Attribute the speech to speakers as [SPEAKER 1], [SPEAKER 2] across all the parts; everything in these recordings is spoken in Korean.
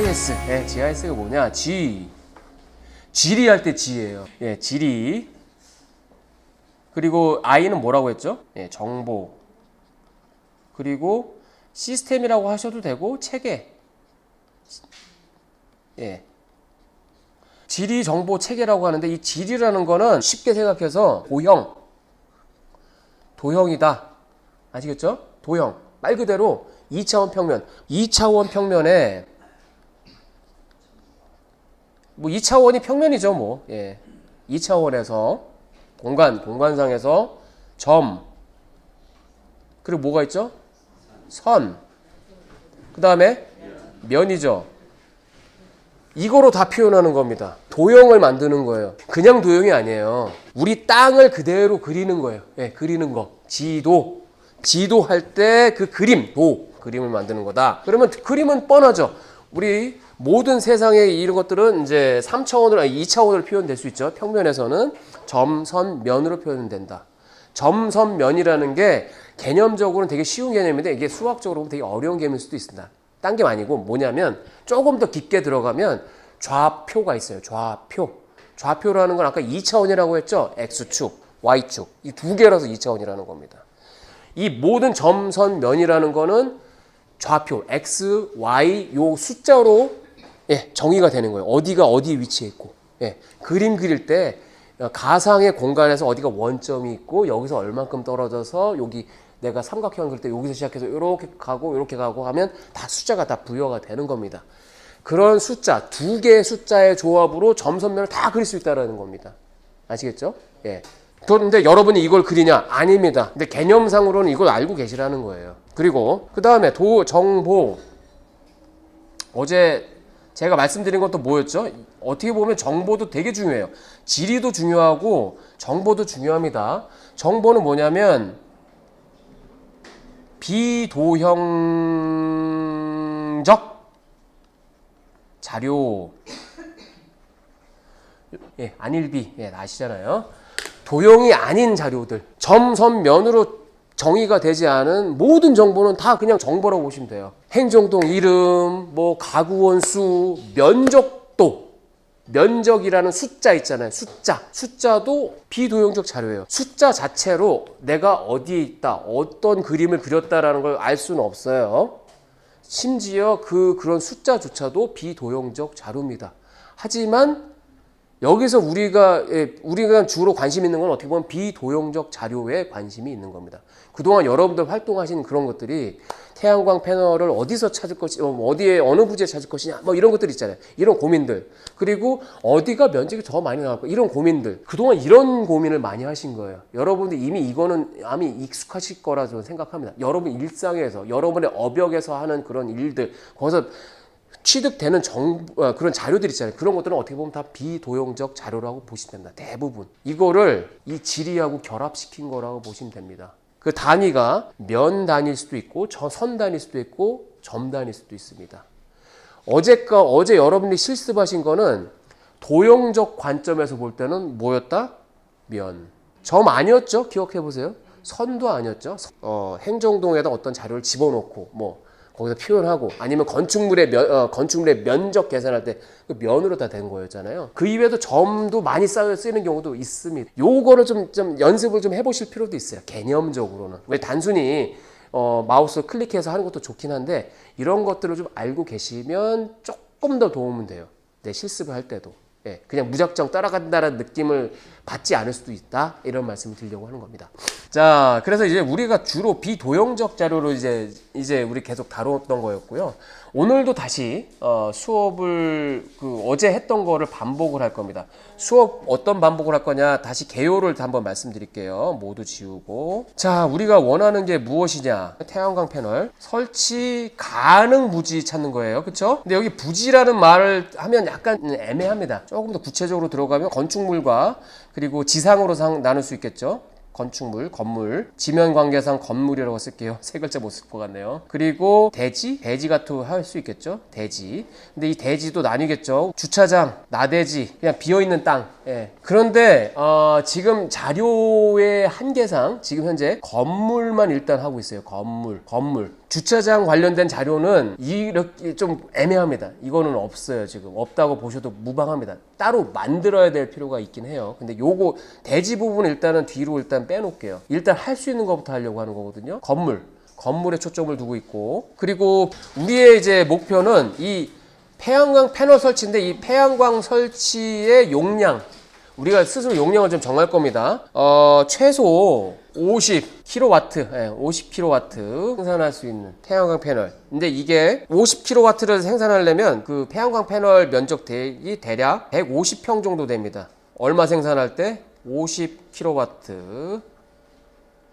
[SPEAKER 1] GIS. 예, GIS가 뭐냐? 지리할 때 지예요. 예, 지리. 그리고 I는 뭐라고 했죠? 예, 정보. 그리고 시스템이라고 하셔도 되고 체계. 예. 지리 정보 체계라고 하는데 이 지리라는 거는 쉽게 생각해서 도형이다. 아시겠죠? 도형. 말 그대로 2차원 평면. 2차원 평면에 뭐 2차원이 평면이죠, 뭐. 예. 2차원에서 공간상에서 점. 그리고 뭐가 있죠? 선. 그다음에 면이죠. 이거로 다 표현하는 겁니다. 도형을 만드는 거예요. 그냥 도형이 아니에요. 우리 땅을 그대로 그리는 거예요. 예, 그리는 거. 지도할 때 그 그림을 만드는 거다. 그러면 그림은 뻔하죠. 우리 모든 세상의 이런 것들은 이제 3차원으로, 아니 2차원으로 표현될 수 있죠. 평면에서는 점, 선, 면으로 표현된다. 점, 선, 면이라는 게 개념적으로는 되게 쉬운 개념인데 이게 수학적으로 보면 되게 어려운 개념일 수도 있습니다. 딴 게 아니고 뭐냐면 조금 더 깊게 들어가면 좌표가 있어요. 좌표라는 건 아까 2차원이라고 했죠. X축, Y축. 이 두 개라서 2차원이라는 겁니다. 이 모든 점, 선, 면이라는 거는 좌표, X, Y 요 숫자로 정의가 되는 거예요. 어디가 어디 위치에 있고. 그림 그릴 때 가상의 공간에서 어디가 원점이 있고 여기서 얼만큼 떨어져서 여기 내가 삼각형 그릴 때 여기서 시작해서 이렇게 가고 하면 다 숫자가 다 부여가 되는 겁니다. 그런 숫자, 두 개의 숫자의 조합으로 점선면을 다 그릴 수 있다는 겁니다. 아시겠죠? 예. 그런데 여러분이 이걸 그리냐? 아닙니다. 근데 개념상으로는 이걸 알고 계시라는 거예요. 그리고 그 다음에 정보. 어제 제가 말씀드린 것도 뭐였죠? 어떻게 보면 정보도 되게 중요해요. 지리도 중요하고 정보도 중요합니다. 정보는 뭐냐면 비도형적 자료. 안일비. 아시잖아요. 도형이 아닌 자료들. 점, 선, 면으로 정의가 되지 않은 모든 정보는 다 그냥 정보라고 보시면 돼요. 행정동 이름, 뭐 가구원 수, 면적도. 면적이라는 숫자 있잖아요. 숫자도 비도형적 자료예요. 숫자 자체로 내가 어디에 있다, 어떤 그림을 그렸다라는 걸 알 수는 없어요. 심지어 그런 숫자조차도 비도형적 자료입니다. 하지만 여기서 우리가 주로 관심 있는 건 어떻게 보면 비도형적 자료에 관심이 있는 겁니다. 그동안 여러분들 활동하신 그런 것들이 태양광 패널을 어디서 찾을 것이냐, 어디에 어느 부지에 찾을 것이냐, 뭐 이런 것들 있잖아요. 이런 고민들. 그리고 어디가 면적이 더 많이 나올까, 이런 고민들. 그동안 이런 고민을 많이 하신 거예요. 여러분들 이미 이거는 익숙하실 거라 저는 생각합니다. 여러분 일상에서, 여러분의 업역에서 하는 그런 일들, 거기서 취득되는 그런 자료들 있잖아요. 그런 것들은 어떻게 보면 다 비도형적 자료라고 보시면 됩니다. 대부분. 이거를 이 지리하고 결합시킨 거라고 보시면 됩니다. 그 단위가 면 단위일 수도 있고, 선 단위일 수도 있고, 점 단위일 수도 있습니다. 어제 여러분이 실습하신 거는 도형적 관점에서 볼 때는 뭐였다? 면. 점 아니었죠? 기억해 보세요. 선도 아니었죠? 행정동에다 어떤 자료를 집어넣고, 거기서 표현하고, 아니면 건축물의 면적 계산할 때 그 면으로 다 된 거였잖아요. 그 이외에도 점도 많이 쓰이는 경우도 있습니다. 요거를 좀 연습을 좀 해보실 필요도 있어요. 개념적으로는. 왜 단순히 마우스 클릭해서 하는 것도 좋긴 한데 이런 것들을 좀 알고 계시면 조금 더 도움은 돼요. 내 실습을 할 때도. 그냥 무작정 따라간다는 느낌을 받지 않을 수도 있다. 이런 말씀을 드리려고 하는 겁니다. 자, 그래서 이제 우리가 주로 비도형적 자료로 이제 우리 계속 다뤘던 거였고요. 오늘도 다시 수업을 어제 했던 거를 반복을 할 겁니다. 수업 어떤 반복을 할 거냐, 다시 개요를 한번 말씀드릴게요. 모두 지우고. 자, 우리가 원하는 게 무엇이냐? 태양광 패널 설치 가능 부지 찾는 거예요. 그렇죠? 근데 여기 부지라는 말을 하면 약간 애매합니다. 조금 더 구체적으로 들어가면 건축물과 그리고 지상으로 나눌 수 있겠죠. 건물, 지면 관계상 건물이라고 쓸게요. 세 글자 못 쓸 것 같네요. 그리고 대지 같은 거 할 수 있겠죠. 대지. 근데 이 대지도 나뉘겠죠. 주차장, 나대지, 그냥 비어있는 땅. 그런데 지금 자료의 한계상 지금 현재 건물만 일단 하고 있어요. 건물. 주차장 관련된 자료는 이렇게 좀 애매합니다. 이거는 없어요. 지금 없다고 보셔도 무방합니다. 따로 만들어야 될 필요가 있긴 해요. 근데 요거 대지 부분 일단은 뒤로 일단 빼놓을게요. 일단 할 수 있는 것부터 하려고 하는 거거든요. 건물에 초점을 두고 있고, 그리고 우리의 이제 목표는 이 태양광 패널 설치인데, 이 태양광 설치의 용량, 우리가 스스로 용량을 좀 정할 겁니다. 최소 50kW, 50kW 생산할 수 있는 태양광 패널. 근데 이게 50kW를 생산하려면 그 태양광 패널 면적 대략 150평 정도 됩니다. 얼마 생산할 때? 50kW.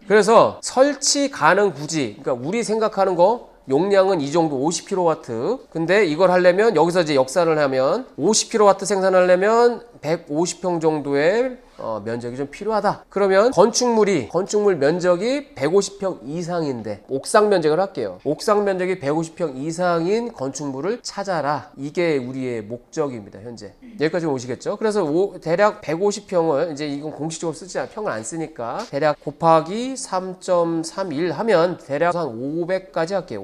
[SPEAKER 1] 그래서 설치 가능 부지, 그러니까 우리 생각하는 거 용량은 이 정도 50kW. 근데 이걸 하려면 여기서 이제 역산을 하면 50kW 생산하려면 150평 정도의 면적이 좀 필요하다. 그러면 건축물 면적이 150평 이상인데, 옥상 면적을 할게요. 옥상 면적이 150평 이상인 건축물을 찾아라. 이게 우리의 목적입니다, 현재. 여기까지 오시겠죠? 그래서 대략 150평을, 이제 이건 공식적으로 쓰지 않아, 평을 안 쓰니까 대략 곱하기 3.31 하면 대략 한 500까지 할게요.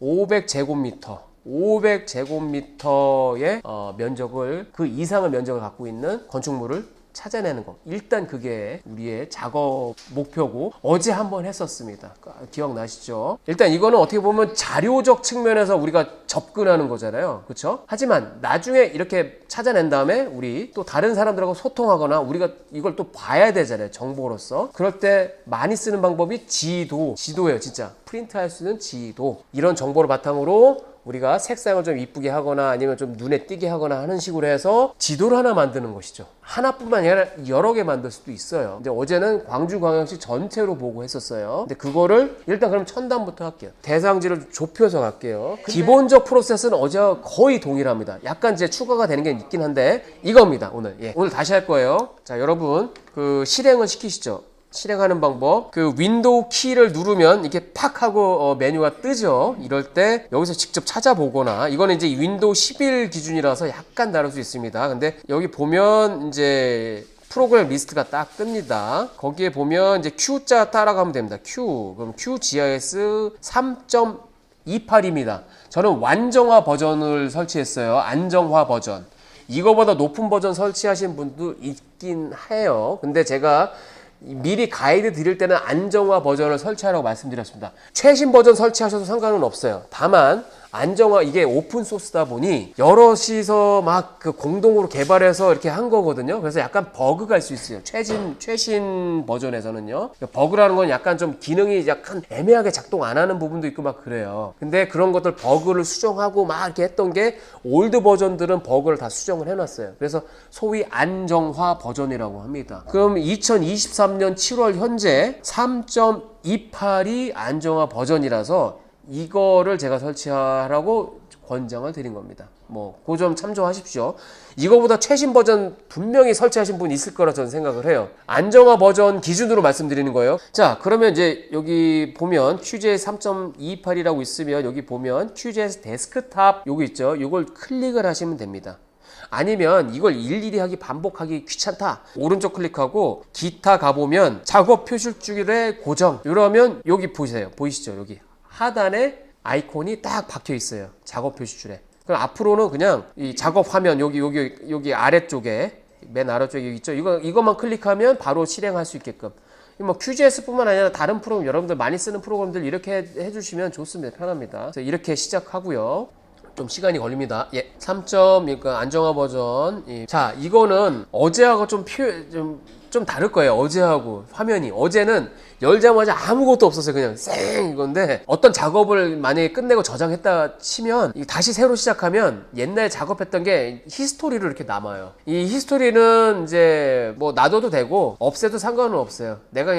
[SPEAKER 1] 500제곱미터. 500제곱미터의 면적을, 그 이상의 면적을 갖고 있는 건축물을 찾아내는 거. 일단 그게 우리의 작업 목표고, 어제 한번 했었습니다. 기억나시죠? 일단 이거는 어떻게 보면 자료적 측면에서 우리가 접근하는 거잖아요. 그렇죠? 하지만 나중에 이렇게 찾아낸 다음에 우리 또 다른 사람들하고 소통하거나 우리가 이걸 또 봐야 되잖아요. 정보로서. 그럴 때 많이 쓰는 방법이 지도예요. 진짜 프린트할 수 있는 지도. 이런 정보를 바탕으로 우리가 색상을 좀 이쁘게 하거나 아니면 좀 눈에 띄게 하거나 하는 식으로 해서 지도를 하나 만드는 것이죠. 하나뿐만 아니라 여러 개 만들 수도 있어요. 근데 어제는 광주광역시 전체로 보고 했었어요. 근데 그거를 일단 그럼 첨단부터 할게요. 대상지를 좁혀서 갈게요. 기본적 프로세스는 어제와 거의 동일합니다. 약간 이제 추가가 되는 게 있긴 한데 이겁니다. 오늘 다시 할 거예요. 자, 여러분 그 실행을 시키시죠. 실행하는 방법, 그 윈도우 키를 누르면 이렇게 팍 하고 메뉴가 뜨죠. 이럴 때 여기서 직접 찾아보거나, 이거는 이제 윈도우 11 기준이라서 약간 다를 수 있습니다. 근데 여기 보면 이제 프로그램 리스트가 딱 뜹니다. 거기에 보면 이제 Q자 따라가면 됩니다. 그럼 QGIS 3.28입니다. 저는 완정화 버전을 설치했어요. 안정화 버전. 이거보다 높은 버전 설치하신 분도 있긴 해요. 근데 제가 미리 가이드 드릴 때는 안정화 버전을 설치하라고 말씀드렸습니다. 최신 버전 설치하셔도 상관은 없어요. 다만 안정화, 이게 오픈 소스다 보니 여럿이서 막 그 공동으로 개발해서 이렇게 한 거거든요. 그래서 약간 버그가 있을 수 있어요. 최신 버전에서는요. 버그라는 건 약간 좀 기능이 약간 애매하게 작동 안 하는 부분도 있고 막 그래요. 근데 그런 것들 버그를 수정하고 막 이렇게 했던 게 올드 버전들은 버그를 다 수정을 해놨어요. 그래서 소위 안정화 버전이라고 합니다. 그럼 2023년 7월 현재 3.28이 안정화 버전이라서 이거를 제가 설치하라고 권장을 드린 겁니다. 그 점 참조하십시오. 이거보다 최신 버전 분명히 설치하신 분 있을 거라 저는 생각을 해요. 안정화 버전 기준으로 말씀드리는 거예요. 자, 그러면 이제 여기 보면 QGIS 3.28이라고 있으면 여기 보면 QGIS 데스크탑 요거 있죠. 이걸 클릭을 하시면 됩니다. 아니면 이걸 일일이 반복하기 귀찮다. 오른쪽 클릭하고 기타 가보면 작업 표시줄의 고정. 이러면 여기 보이시죠? 여기 하단에 아이콘이 딱 박혀 있어요. 작업 표시줄에. 그럼 앞으로는 그냥 이 작업 화면 여기 아래쪽에, 맨 아래쪽에 있죠. 이것만 클릭하면 바로 실행할 수 있게끔. QGIS뿐만 아니라 다른 프로그램, 여러분들 많이 쓰는 프로그램들 이렇게 해주시면 좋습니다. 편합니다. 그래서 이렇게 시작하고요. 좀 시간이 걸립니다. 3. 안정화 버전. 자, 이거는 어제하고 좀 다를 거예요. 어제하고 화면이. 어제는 열자마자 아무것도 없었어요. 그냥 쌩 이건데, 어떤 작업을 만약에 끝내고 저장했다 치면 다시 새로 시작하면 옛날에 작업했던 게 히스토리로 이렇게 남아요. 이 히스토리는 이제 놔둬도 되고 없애도 상관은 없어요. 내가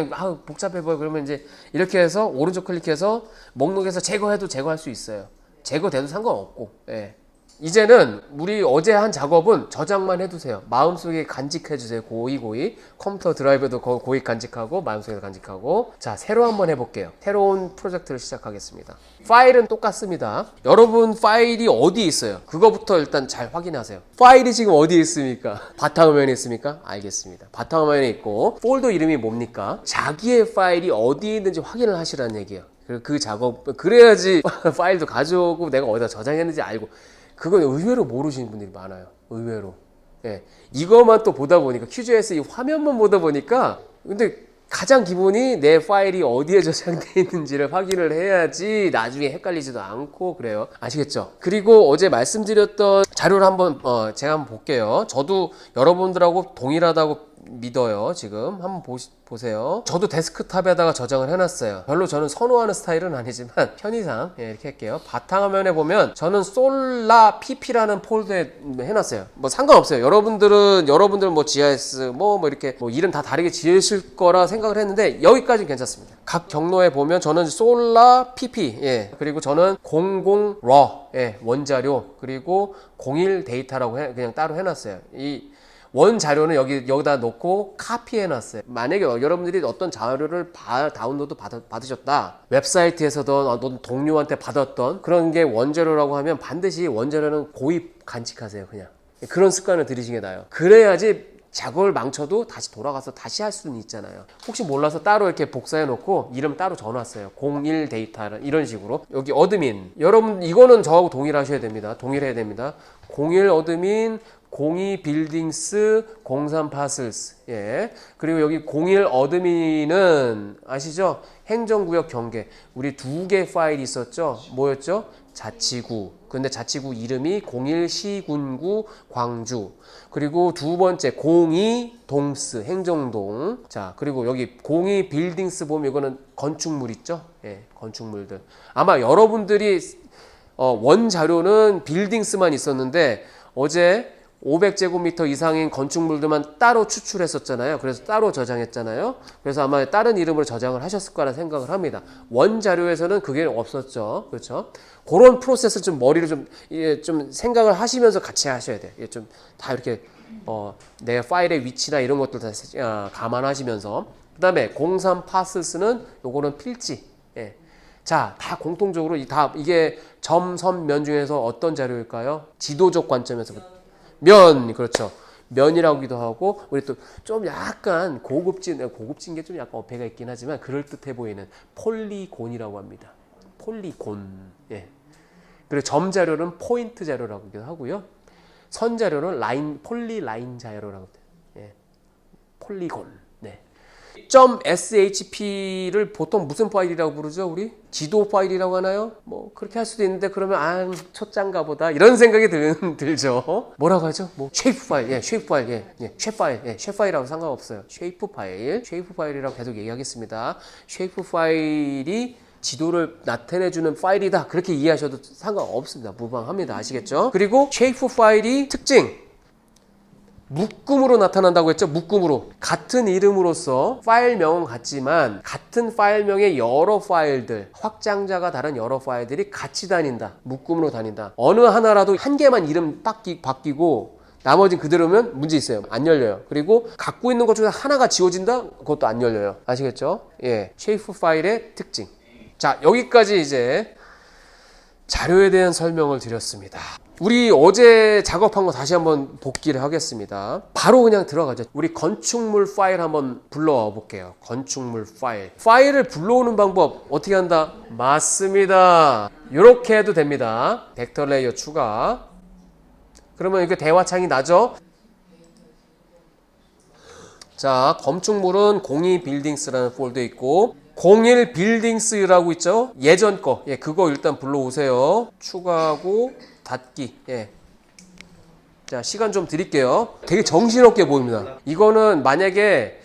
[SPEAKER 1] 복잡해 보여 그러면 이제 이렇게 해서 오른쪽 클릭해서 목록에서 제거해도 제거할 수 있어요. 제거돼도 상관없고. 이제는 우리 어제 한 작업은 저장만 해두세요. 마음속에 간직해주세요. 고이 컴퓨터 드라이브도 고이 간직하고 마음속에 간직하고. 자, 새로 한번 해볼게요. 새로운 프로젝트를 시작하겠습니다. 파일은 똑같습니다. 여러분 파일이 어디 있어요? 그거부터 일단 잘 확인하세요. 파일이 지금 어디에 있습니까? 바탕화면에 있습니까? 알겠습니다. 바탕화면에 있고 폴더 이름이 뭡니까? 자기의 파일이 어디에 있는지 확인을 하시라는 얘기예요. 그리고 그 작업 그래야지 파일도 가져오고 내가 어디다 저장했는지 알고. 그건 의외로 모르시는 분들이 많아요. 의외로. 예. 이것만 또 보다 보니까 QGIS 이 화면만 보다 보니까 근데 가장 기본이 내 파일이 어디에 저장되어 있는지를 확인을 해야지 나중에 헷갈리지도 않고 그래요. 아시겠죠? 그리고 어제 말씀드렸던 자료를 한번 제가 한번 볼게요. 저도 여러분들하고 동일하다고 믿어요. 지금 한번 보세요. 저도 데스크탑에다가 저장을 해놨어요. 별로 저는 선호하는 스타일은 아니지만 편의상 이렇게 할게요. 바탕화면에 보면 저는 솔라 pp라는 폴더에 해놨어요. 뭐 상관없어요. 여러분들은 뭐 GIS 뭐 이렇게 뭐 이름 다 다르게 지으실 거라 생각을 했는데 여기까지는 괜찮습니다. 각 경로에 보면 저는 솔라 pp 그리고 저는 00 raw 원자료 그리고 01 데이터라고 그냥 따로 해놨어요. 이 원 자료는 여기다 놓고 카피해놨어요. 만약에 여러분들이 어떤 자료를 다운로드 받으셨다. 웹사이트에서든 어떤 동료한테 받았던 그런 게 원자료라고 하면 반드시 원자료는 고입 간직하세요. 그냥 그런 습관을 들이시는 게 나아요. 그래야지 작업을 망쳐도 다시 돌아가서 다시 할 수는 있잖아요. 혹시 몰라서 따로 이렇게 복사해 놓고 이름 따로 적어놨어요. 01 데이터 이런 식으로. 여기 어드민 여러분 이거는 저하고 동일하셔야 됩니다. 동일해야 됩니다. 01 어드민 02 빌딩스 03 파슬스 그리고 여기 01 어드민은 아시죠? 행정구역 경계 우리 두 개 파일이 있었죠? 뭐였죠? 자치구 근데 자치구 이름이 01 시군구 광주 그리고 두 번째 02 동스 행정동 자 그리고 여기 02 빌딩스 보면 이거는 건축물 있죠? 건축물들 아마 여러분들이 원 자료는 빌딩스만 있었는데 어제 500제곱미터 이상인 건축물들만 따로 추출했었잖아요. 그래서 따로 저장했잖아요. 그래서 아마 다른 이름으로 저장을 하셨을 거라 생각을 합니다. 원 자료에서는 그게 없었죠. 그렇죠? 그런 프로세스 좀 머리를 좀 생각을 하시면서 같이 하셔야 돼요. 좀 다 이렇게 내 파일의 위치나 이런 것들 다 감안하시면서 그다음에 03 파스스는 요거는 필지. 자, 다 공통적으로 이게 점, 선, 면 중에서 어떤 자료일까요? 지도적 관점에서 면, 그렇죠. 면이라고도 하고 우리 또 좀 약간 고급진 게 좀 약간 어폐가 있긴 하지만 그럴듯해 보이는 폴리곤이라고 합니다. 폴리곤. 그리고 점 자료는 포인트 자료라고 하기도 하고요. 선 자료는 폴리라인 자료라고 해요. 폴리곤. .shp를 보통 무슨 파일이라고 부르죠? 우리 지도 파일이라고 하나요? 뭐 그렇게 할 수도 있는데 그러면 초짠가 보다 이런 생각이 들죠. 뭐라고 하죠? 뭐 쉐이프 파일, 쉐이프 파일, 쉐이프 파일이라고 상관없어요. 쉐이프 파일이라고 계속 얘기하겠습니다. 쉐이프 파일이 지도를 나타내주는 파일이다. 그렇게 이해하셔도 상관없습니다. 무방합니다. 아시겠죠? 그리고 쉐이프 파일이 특징 묶음으로 나타난다고 했죠. 묶음으로 같은 이름으로서 파일명은 같지만 같은 파일명의 여러 파일들 확장자가 다른 여러 파일들이 같이 다닌다. 묶음으로 다닌다. 어느 하나라도 한 개만 이름 바뀌고 나머지는 그대로면 문제 있어요. 안 열려요. 그리고 갖고 있는 것 중에 하나가 지워진다? 그것도 안 열려요. 아시겠죠? 쉐이프 파일의 특징. 자, 여기까지 이제 자료에 대한 설명을 드렸습니다. 우리 어제 작업한 거 다시 한번 복기를 하겠습니다. 바로 그냥 들어가죠. 우리 건축물 파일 한번 불러와 볼게요. 건축물 파일. 파일을 불러오는 방법 어떻게 한다? 맞습니다. 이렇게 해도 됩니다. 벡터 레이어 추가. 그러면 이게 대화창이 나죠? 자, 건축물은 02 빌딩스라는 폴더에 있고 01 빌딩스라고 있죠? 예전 거. 그거 일단 불러오세요. 추가하고 닫기. 자, 시간 좀 드릴게요. 되게 정신없게 보입니다. 이거는 만약에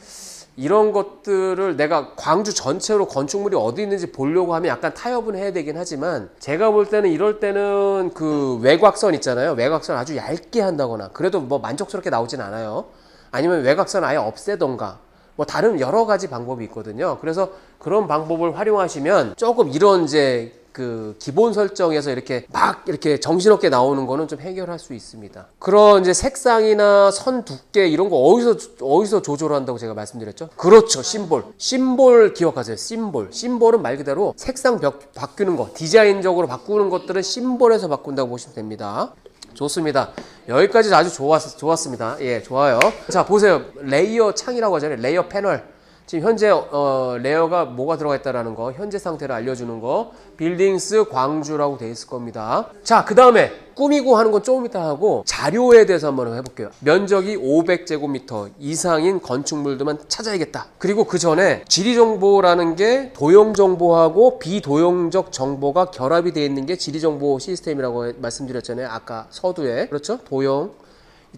[SPEAKER 1] 이런 것들을 내가 광주 전체로 건축물이 어디 있는지 보려고 하면 약간 타협은 해야 되긴 하지만 제가 볼 때는 이럴 때는 그 외곽선 있잖아요. 외곽선 아주 얇게 한다거나 그래도 뭐 만족스럽게 나오진 않아요. 아니면 외곽선 아예 없애던가 뭐 다른 여러 가지 방법이 있거든요. 그래서 그런 방법을 활용하시면 조금 이런 이제 그 기본 설정에서 이렇게 막 이렇게 정신없게 나오는 거는 좀 해결할 수 있습니다. 그런 이제 색상이나 선 두께 이런 거 어디서 조절한다고 제가 말씀드렸죠? 그렇죠. 심볼 기억하세요. 심볼은 말 그대로 색상 바꾸는 거, 디자인적으로 바꾸는 것들은 심볼에서 바꾼다고 보시면 됩니다. 좋습니다. 여기까지 아주 좋았습니다. 좋아요. 자, 보세요. 레이어 창이라고 하잖아요. 레이어 패널. 지금 현재 레어가 뭐가 들어가 있다라는 거, 현재 상태를 알려주는 거, 빌딩스 광주라고 돼 있을 겁니다. 자, 그 다음에 꾸미고 하는 건 조금 이따 하고 자료에 대해서 한번 해볼게요. 면적이 500제곱미터 이상인 건축물들만 찾아야겠다. 그리고 그 전에 지리정보라는 게 도용정보하고 비도용적 정보가 결합이 되어 있는 게 지리정보 시스템이라고 말씀드렸잖아요. 아까 서두에. 그렇죠? 도용.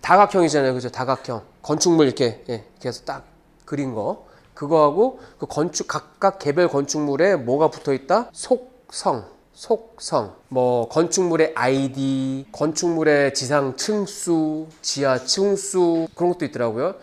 [SPEAKER 1] 다각형이잖아요. 그죠? 다각형. 건축물 이렇게, 이렇게 해서 딱 그린 거. 그거하고 그 각각 개별 건축물에 뭐가 붙어 있다? 속성, 뭐 건축물의 아이디, 건축물의 지상 층수, 지하 층수 그런 것도 있더라고요.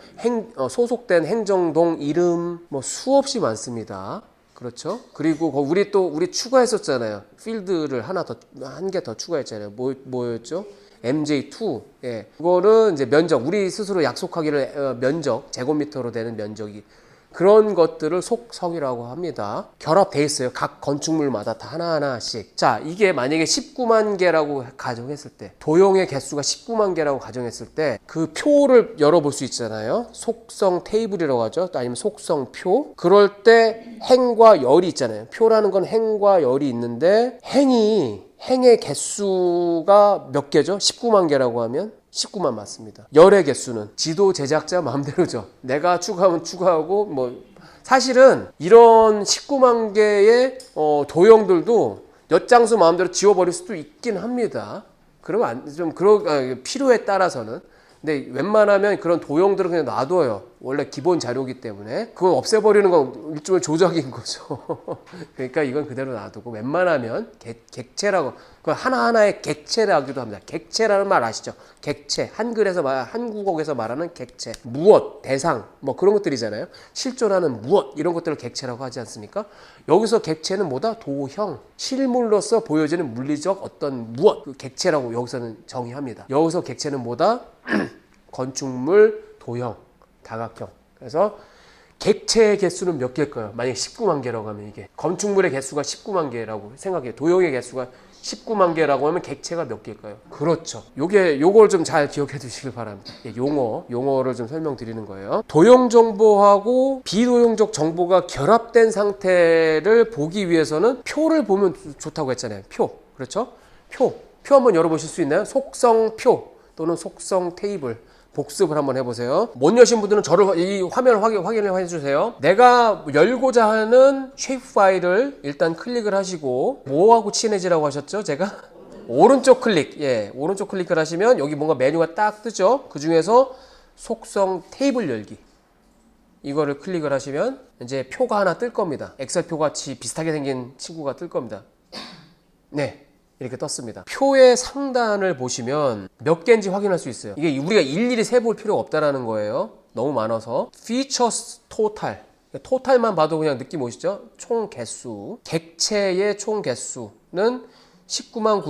[SPEAKER 1] 소속된 행정동 이름 뭐 수없이 많습니다. 그렇죠? 그리고 우리 추가했었잖아요. 필드를 한 개 더 추가했잖아요. 뭐였죠? MJ2. 예. 그거는 이제 면적, 우리 스스로 약속하기를 면적, 제곱미터로 되는 면적이 그런 것들을 속성이라고 합니다. 결합돼 있어요. 각 건축물마다 다 하나하나씩. 자, 이게 만약에 19만 개라고 가정했을 때, 도용의 개수가 19만 개라고 가정했을 때, 그 표를 열어볼 수 있잖아요. 속성 테이블이라고 하죠. 또 아니면 속성 표. 그럴 때 행과 열이 있잖아요. 표라는 건 행과 열이 있는데, 행의 개수가 몇 개죠? 19만 개라고 하면 19만 맞습니다. 열의 개수는 지도 제작자 마음대로죠. 내가 추가하면 추가하고 뭐 사실은 이런 19만 개의 도형들도 엿장수 마음대로 지워버릴 수도 있긴 합니다. 그러면 필요에 따라서는. 근데 웬만하면 그런 도형들은 그냥 놔둬요. 원래 기본 자료이기 때문에. 그걸 없애버리는 건 일종의 조작인 거죠. 그러니까 이건 그대로 놔두고 웬만하면 객체라고, 그 하나하나의 객체라기도 합니다. 객체라는 말 아시죠? 객체. 한국어에서 말하는 객체. 무엇, 대상, 뭐 그런 것들이잖아요. 실존하는 무엇, 이런 것들을 객체라고 하지 않습니까? 여기서 객체는 뭐다? 도형. 실물로서 보여지는 물리적 어떤 무엇. 그 객체라고 여기서는 정의합니다. 여기서 객체는 뭐다? 건축물, 도형, 다각형. 그래서 객체의 개수는 몇 개일까요? 만약에 19만 개라고 하면 이게 건축물의 개수가 19만 개라고 생각해요. 도형의 개수가 19만 개라고 하면 객체가 몇 개일까요? 그렇죠. 요걸 좀 잘 기억해 두시길 바랍니다. 용어를 좀 설명드리는 거예요. 도형 정보하고 비도형적 정보가 결합된 상태를 보기 위해서는 표를 보면 좋다고 했잖아요. 표. 그렇죠? 표 한번 열어보실 수 있나요? 속성표 또는 속성 테이블. 복습을 한번 해보세요. 못 여신 분들은 이 화면을 확인을 해주세요. 내가 열고자 하는 쉐이프 파일을 일단 클릭을 하시고, 뭐하고 친해지라고 하셨죠? 제가? 오른쪽 클릭. 오른쪽 클릭을 하시면 여기 뭔가 메뉴가 딱 뜨죠? 그 중에서 속성 테이블 열기. 이거를 클릭을 하시면 이제 표가 하나 뜰 겁니다. 엑셀표 같이 비슷하게 생긴 친구가 뜰 겁니다. 네. 이렇게 떴습니다. 표의 상단을 보시면 몇 개인지 확인할 수 있어요. 이게 우리가 일일이 세볼 필요가 없다라는 거예요. 너무 많아서. Features Total. 토탈만 봐도 그냥 느낌 오시죠? 총 개수. 객체의 총 개수는 19만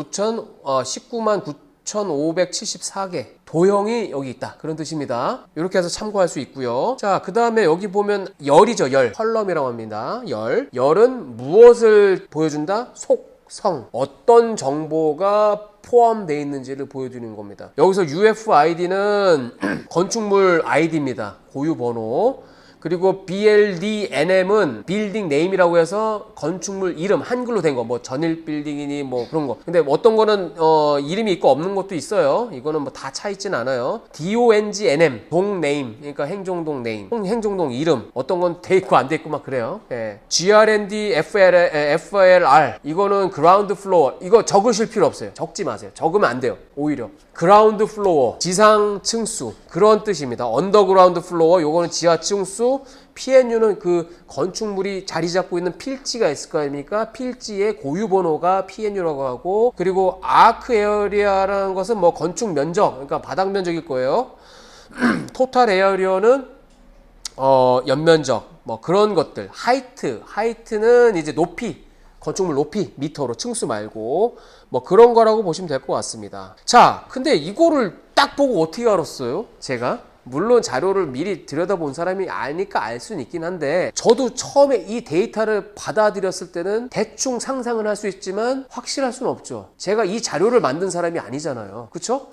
[SPEAKER 1] 9,574개. 도형이 여기 있다. 그런 뜻입니다. 이렇게 해서 참고할 수 있고요. 자, 그 다음에 여기 보면 열이죠. 열. 컬럼이라고 합니다. 열은 무엇을 보여준다? 어떤 정보가 포함되어 있는지를 보여주는 겁니다. 여기서 UFID는 건축물 아이디입니다. 고유 번호. 그리고 BLDNM은 빌딩 네임이라고 해서 건축물 이름, 한글로 된 거, 뭐 전일 빌딩이니 뭐 그런 거. 근데 어떤 거는 이름이 있고 없는 것도 있어요. 이거는 뭐 다 차 있진 않아요. DONGNM, 동 네임, 그러니까 행정동 네임, 행정동 이름. 어떤 건 돼 있고 안 돼 있고 막 그래요. GRND FLR, 이거는 그라운드 플로어. 이거 적으실 필요 없어요. 적지 마세요. 적으면 안 돼요. 오히려. 그라운드 플로어, 지상 층수, 그런 뜻입니다. 언더그라운드 플로어, 요거는 지하 층수. PNU는 그 건축물이 자리 잡고 있는 필지가 있을 거 아닙니까? 필지의 고유 번호가 PNU라고 하고, 그리고 아크 에어리아라는 것은 뭐 건축 면적, 그러니까 바닥 면적일 거예요. 토탈 에어리어는 연면적, 뭐 그런 것들. 하이트는 이제 높이, 건축물 높이, 미터로, 층수 말고 뭐 그런 거라고 보시면 될 것 같습니다. 자, 근데 이거를 딱 보고 어떻게 알았어요? 제가? 물론 자료를 미리 들여다본 사람이 아니까 알 수는 있긴 한데, 저도 처음에 이 데이터를 받아들였을 때는 대충 상상을 할 수 있지만 확실할 수는 없죠. 제가 이 자료를 만든 사람이 아니잖아요. 그쵸?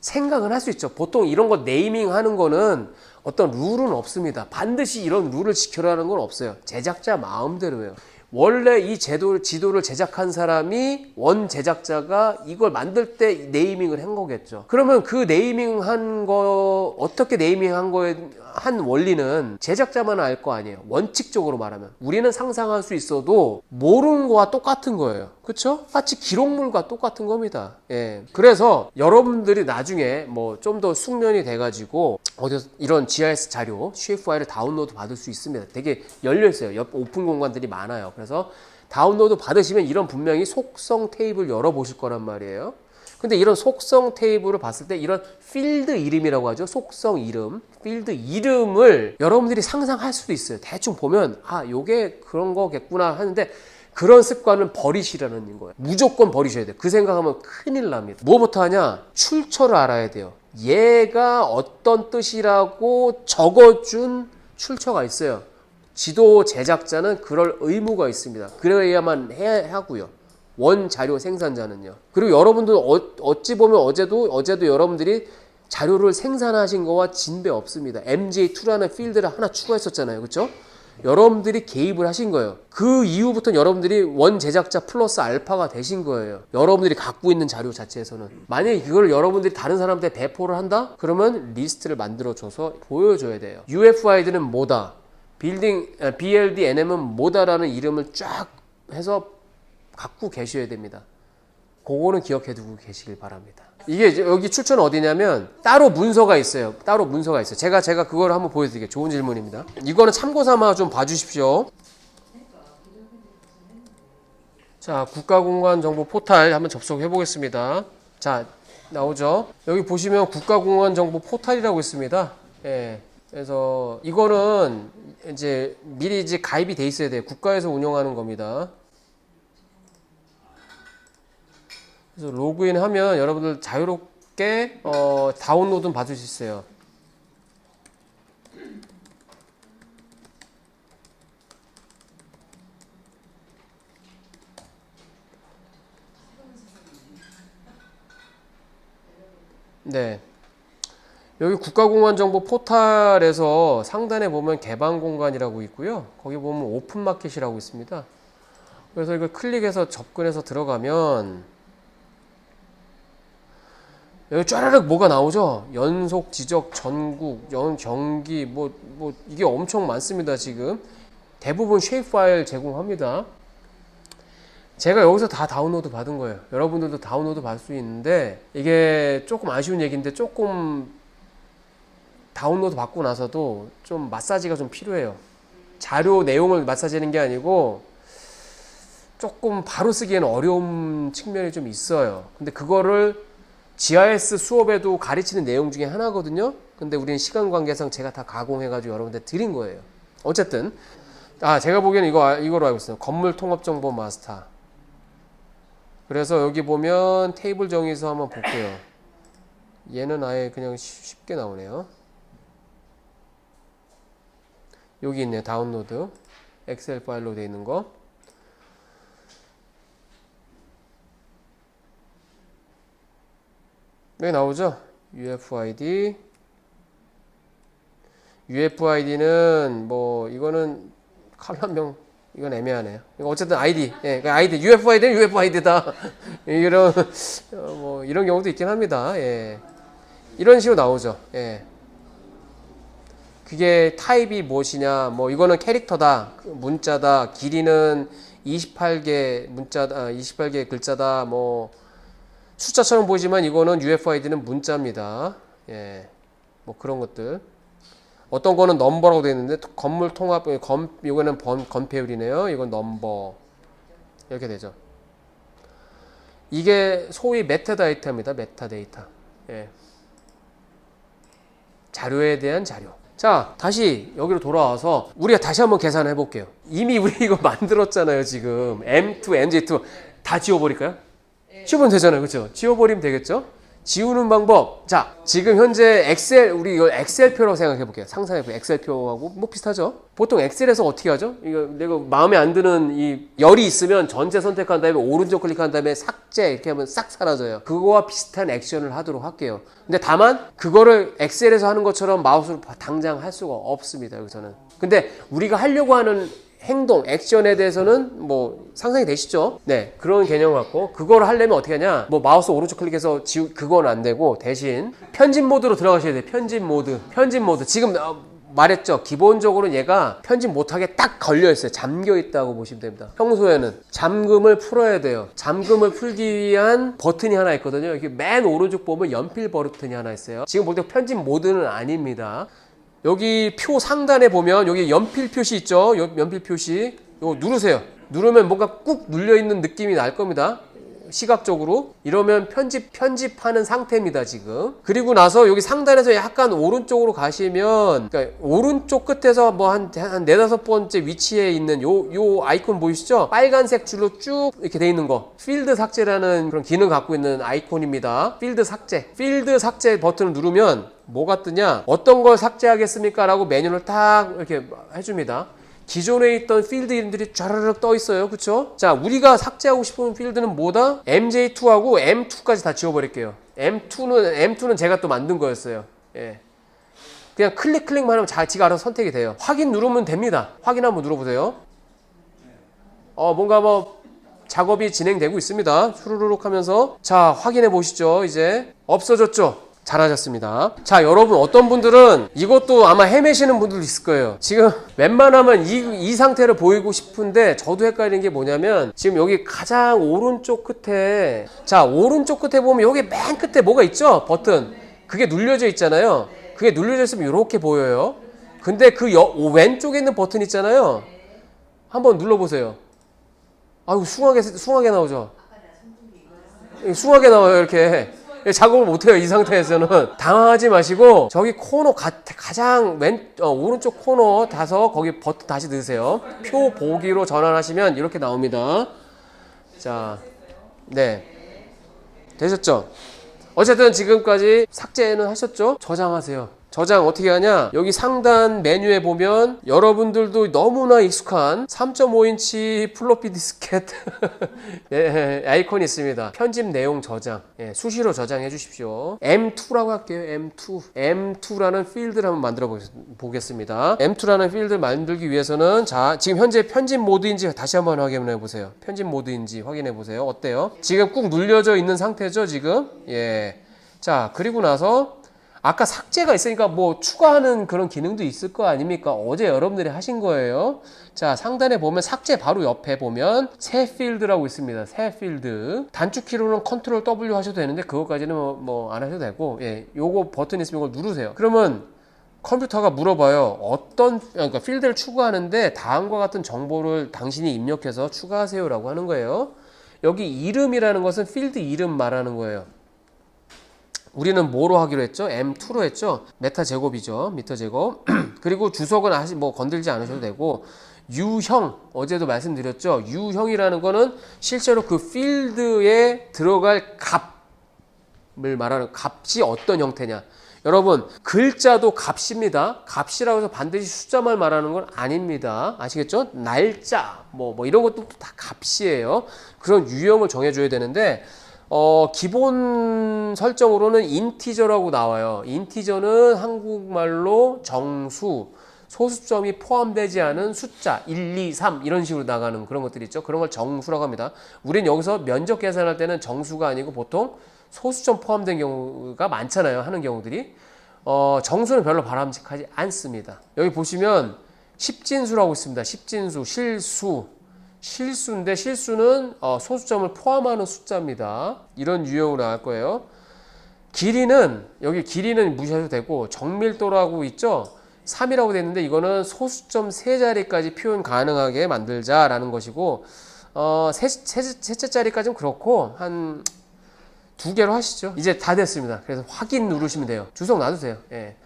[SPEAKER 1] 생각은 할 수 있죠. 보통 이런 거 네이밍 하는 거는 어떤 룰은 없습니다. 반드시 이런 룰을 지켜라는 건 없어요. 제작자 마음대로예요. 원래 이 지도를 제작한 사람이 원 제작자가 이걸 만들 때 네이밍을 한 거겠죠. 그러면 그 네이밍 한 거, 어떻게 네이밍 한 거에 한 원리는 제작자만 알 거 아니에요. 원칙적으로 말하면. 우리는 상상할 수 있어도 모르는 거와 똑같은 거예요. 그쵸? 마치 기록물과 똑같은 겁니다. 예. 그래서 여러분들이 나중에 뭐 좀 더 숙련이 돼가지고 어디서 이런 GIS 자료, CF 파일을 다운로드 받을 수 있습니다. 되게 열려있어요. 옆 오픈 공간들이 많아요. 그래서 다운로드 받으시면 이런 분명히 속성 테이블 열어보실 거란 말이에요. 근데 이런 속성 테이블을 봤을 때 이런 필드 이름이라고 하죠. 속성 이름, 필드 이름을 여러분들이 상상할 수도 있어요. 대충 보면 아, 요게 그런 거겠구나 하는데 그런 습관은 버리시라는 거예요. 무조건 버리셔야 돼요. 그 생각하면 큰일 납니다. 뭐부터 하냐? 출처를 알아야 돼요. 얘가 어떤 뜻이라고 적어준 출처가 있어요. 지도 제작자는 그럴 의무가 있습니다. 그래야만 해야 하고요. 원 자료 생산자는요. 그리고 여러분들 어찌 보면 어제도 여러분들이 자료를 생산하신 거와 진배 없습니다. MJ2라는 필드를 하나 추가했었잖아요. 그렇죠? 여러분들이 개입을 하신 거예요. 그 이후부터는 여러분들이 원 제작자 플러스 알파가 되신 거예요. 여러분들이 갖고 있는 자료 자체에서는. 만약에 그걸 여러분들이 다른 사람한테 배포를 한다? 그러면 리스트를 만들어줘서 보여줘야 돼요. UFI들은 뭐다? BLDNM은 뭐다라는 이름을 쫙 해서 갖고 계셔야 됩니다. 그거는 기억해 두고 계시길 바랍니다. 이게 이제 여기 출처는 어디냐면 따로 문서가 있어요. 따로 문서가 있어요. 제가 그걸 한번 보여드릴게요. 좋은 질문입니다. 이거는 참고 삼아 좀 봐주십시오. 자, 국가공간 정보 포탈 한번 접속해 보겠습니다. 자, 나오죠. 여기 보시면 국가공간 정보 포탈이라고 있습니다. 예. 그래서 이거는 이제 미리 이제 가입이 돼 있어야 돼요. 국가에서 운영하는 겁니다. 그래서 로그인 하면 여러분들 자유롭게 다운로드는 받을 수 있어요. 네. 여기 국가공간정보 포탈에서 상단에 보면 개방공간이라고 있고요. 거기 보면 오픈마켓이라고 있습니다. 그래서 이걸 클릭해서 접근해서 들어가면 여기 쫘라륵 뭐가 나오죠? 연속 지적, 전국, 경기, 뭐 이게 엄청 많습니다. 지금 대부분 쉐입 파일 제공합니다. 제가 여기서 다 다운로드 받은 거예요. 여러분들도 다운로드 받을 수 있는데 이게 조금 아쉬운 얘기인데 조금 다운로드 받고 나서도 좀 마사지가 좀 필요해요. 자료 내용을 마사지하는 게 아니고 조금 바로 쓰기에는 어려운 측면이 좀 있어요. 근데 그거를 GIS 수업에도 가르치는 내용 중에 하나거든요. 근데 우리는 시간 관계상 제가 다 가공해가지고 여러분들 드린 거예요. 어쨌든 제가 보기에는 이거로 알고 있어요. 건물 통합 정보 마스터. 그래서 여기 보면 테이블 정의서 한번 볼게요. 얘는 아예 그냥 쉽게 나오네요. 여기 있네요. 다운로드. 엑셀 파일로 되어 있는 거. 여기 나오죠? UFID는 뭐 이거는 칼럼명 이건 애매하네요. 이거 어쨌든 아이디, 아이디 UFID는 UFID다. 이런 뭐 이런 경우도 있긴 합니다. 예. 이런 식으로 나오죠. 예. 그게 타입이 무엇이냐? 뭐 이거는 캐릭터다, 문자다, 길이는 28개 문자다, 28개 글자다, 뭐. 숫자처럼 보이지만 이거는 UFID는 문자입니다. 예, 뭐 그런 것들. 어떤 거는 넘버라고 되어 있는데 건물 통합, 이거는 건폐율이네요. 이건 넘버 이렇게 되죠. 이게 소위 메타데이터입니다. 메타데이터. 예. 자료에 대한 자료. 자, 다시 여기로 돌아와서 우리가 다시 한번 계산해 볼게요. 이미 우리 이거 만들었잖아요. 지금 M2, MJ2 다 지워버릴까요? 지워버리면 되잖아요. 그렇죠? 지워버리면 되겠죠? 지우는 방법. 자, 지금 현재 엑셀, 우리 이걸 엑셀표라고 생각해 볼게요. 상상해볼게요. 엑셀표하고 뭐 비슷하죠? 보통 엑셀에서 어떻게 하죠? 이거 내가 마음에 안 드는 이 열이 있으면 전체 선택한 다음에 오른쪽 클릭한 다음에 삭제 이렇게 하면 싹 사라져요. 그거와 비슷한 액션을 하도록 할게요. 근데 다만 그거를 엑셀에서 하는 것처럼 마우스로 당장 할 수가 없습니다. 여기서는. 근데 우리가 하려고 하는 행동, 액션에 대해서는 뭐 상상이 되시죠? 네, 그런 개념 갖고 그걸 하려면 어떻게 하냐? 뭐 마우스 오른쪽 클릭해서 그건 안 되고 대신 편집 모드로 들어가셔야 돼요. 편집 모드. 지금 말했죠. 기본적으로 얘가 편집 못하게 딱 걸려 있어요. 잠겨 있다고 보시면 됩니다. 평소에는 잠금을 풀어야 돼요. 잠금을 풀기 위한 버튼이 하나 있거든요. 이렇게 맨 오른쪽 보면 연필 버튼이 하나 있어요. 지금 볼 때 편집 모드는 아닙니다. 여기 표 상단에 보면 여기 연필 표시 있죠? 연필 표시. 이거 누르세요. 누르면 뭔가 꾹 눌려 있는 느낌이 날 겁니다. 시각적으로. 이러면 편집하는 상태입니다, 지금. 그리고 나서 여기 상단에서 약간 오른쪽으로 가시면, 그러니까 오른쪽 끝에서 뭐 한 네다섯 번째 위치에 있는 요 아이콘 보이시죠? 빨간색 줄로 쭉 이렇게 돼 있는 거. 필드 삭제라는 그런 기능 갖고 있는 아이콘입니다. 필드 삭제 버튼을 누르면 뭐가 뜨냐? 어떤 걸 삭제하겠습니까? 라고 메뉴를 딱 이렇게 해줍니다. 기존에 있던 필드 이름들이 쫘르륵 떠 있어요. 그쵸? 자, 우리가 삭제하고 싶은 필드는 뭐다? MJ2하고 M2까지 다 지워버릴게요. M2는 제가 또 만든 거였어요. 예. 그냥 클릭만 하면 지가 알아서 선택이 돼요. 확인 누르면 됩니다. 확인 한번 눌러보세요. 뭔가 뭐 작업이 진행되고 있습니다. 슈루룩 하면서. 자, 확인해 보시죠. 이제 없어졌죠? 잘하셨습니다. 자, 여러분 어떤 분들은 이것도 아마 헤매시는 분들도 있을 거예요. 지금 웬만하면 이 상태를 보이고 싶은데 저도 헷갈리는 게 뭐냐면 지금 여기 가장 오른쪽 끝에 오른쪽 끝에 보면 여기 맨 끝에 뭐가 있죠? 버튼. 그게 눌려져 있잖아요. 그게 눌려져 있으면 이렇게 보여요. 근데 그 왼쪽에 있는 버튼 있잖아요. 한번 눌러보세요. 아이고 숭하게 나오죠? 숭하게 나와요 이렇게. 작업을 못해요. 이 상태에서는. 당황하지 마시고 저기 코너 가장 오른쪽 코너 가서 거기 버튼 다시 넣으세요. 표 보기로 전환하시면 이렇게 나옵니다. 자, 네, 되셨죠? 어쨌든 지금까지 삭제는 하셨죠? 저장하세요. 저장 어떻게 하냐? 여기 상단 메뉴에 보면 여러분들도 너무나 익숙한 3.5인치 플로피 디스켓 예, 아이콘이 있습니다. 편집 내용 저장. 예, 수시로 저장해 주십시오. M2라고 할게요. M2라는 필드를 한번 만들어 보겠습니다. M2라는 필드를 만들기 위해서는 자, 지금 현재 편집 모드인지 다시 한번 확인해 보세요. 편집 모드인지 확인해 보세요. 어때요? 지금 꾹 눌려져 있는 상태죠, 지금? 예. 자, 그리고 나서 아까 삭제가 있으니까 뭐 추가하는 그런 기능도 있을 거 아닙니까? 어제 여러분들이 하신 거예요. 자, 상단에 보면 삭제 바로 옆에 보면 새 필드라고 있습니다. 새 필드. 단축키로는 컨트롤 W 하셔도 되는데 그것까지는 뭐 안 하셔도 되고, 예, 요거 버튼 있으면 이걸 누르세요. 그러면 컴퓨터가 물어봐요. 그러니까 필드를 추가하는데 다음과 같은 정보를 당신이 입력해서 추가하세요라고 하는 거예요. 여기 이름이라는 것은 필드 이름 말하는 거예요. 우리는 뭐로 하기로 했죠? M2로 했죠? 메타 제곱이죠. 미터 제곱. 그리고 주석은 뭐 건들지 않으셔도 되고, 유형, 어제도 말씀드렸죠? 유형이라는 거는 실제로 그 필드에 들어갈 값을 말하는, 값이 어떤 형태냐. 여러분, 글자도 값입니다. 값이라고 해서 반드시 숫자만 말하는 건 아닙니다. 아시겠죠? 날짜, 뭐 이런 것도 다 값이에요. 그런 유형을 정해줘야 되는데, 기본 설정으로는 인티저라고 나와요. 인티저는 한국말로 정수, 소수점이 포함되지 않은 숫자 1, 2, 3 이런 식으로 나가는 그런 것들이 있죠. 그런 걸 정수라고 합니다. 우리는 여기서 면적 계산할 때는 정수가 아니고 보통 소수점 포함된 경우가 많잖아요. 하는 경우들이. 정수는 별로 바람직하지 않습니다. 여기 보시면 십진수라고 있습니다. 십진수, 실수인데 실수는 소수점을 포함하는 숫자입니다. 이런 유형으로 나갈 거예요. 여기 길이는 무시해도 되고, 정밀도라고 있죠? 3이라고 되어 있는데 이거는 소수점 3자리까지 표현 가능하게 만들자라는 것이고, 셋째 자리까지는 그렇고 한 2개로 하시죠. 이제 다 됐습니다. 그래서 확인 누르시면 돼요. 주석 놔두세요. 예.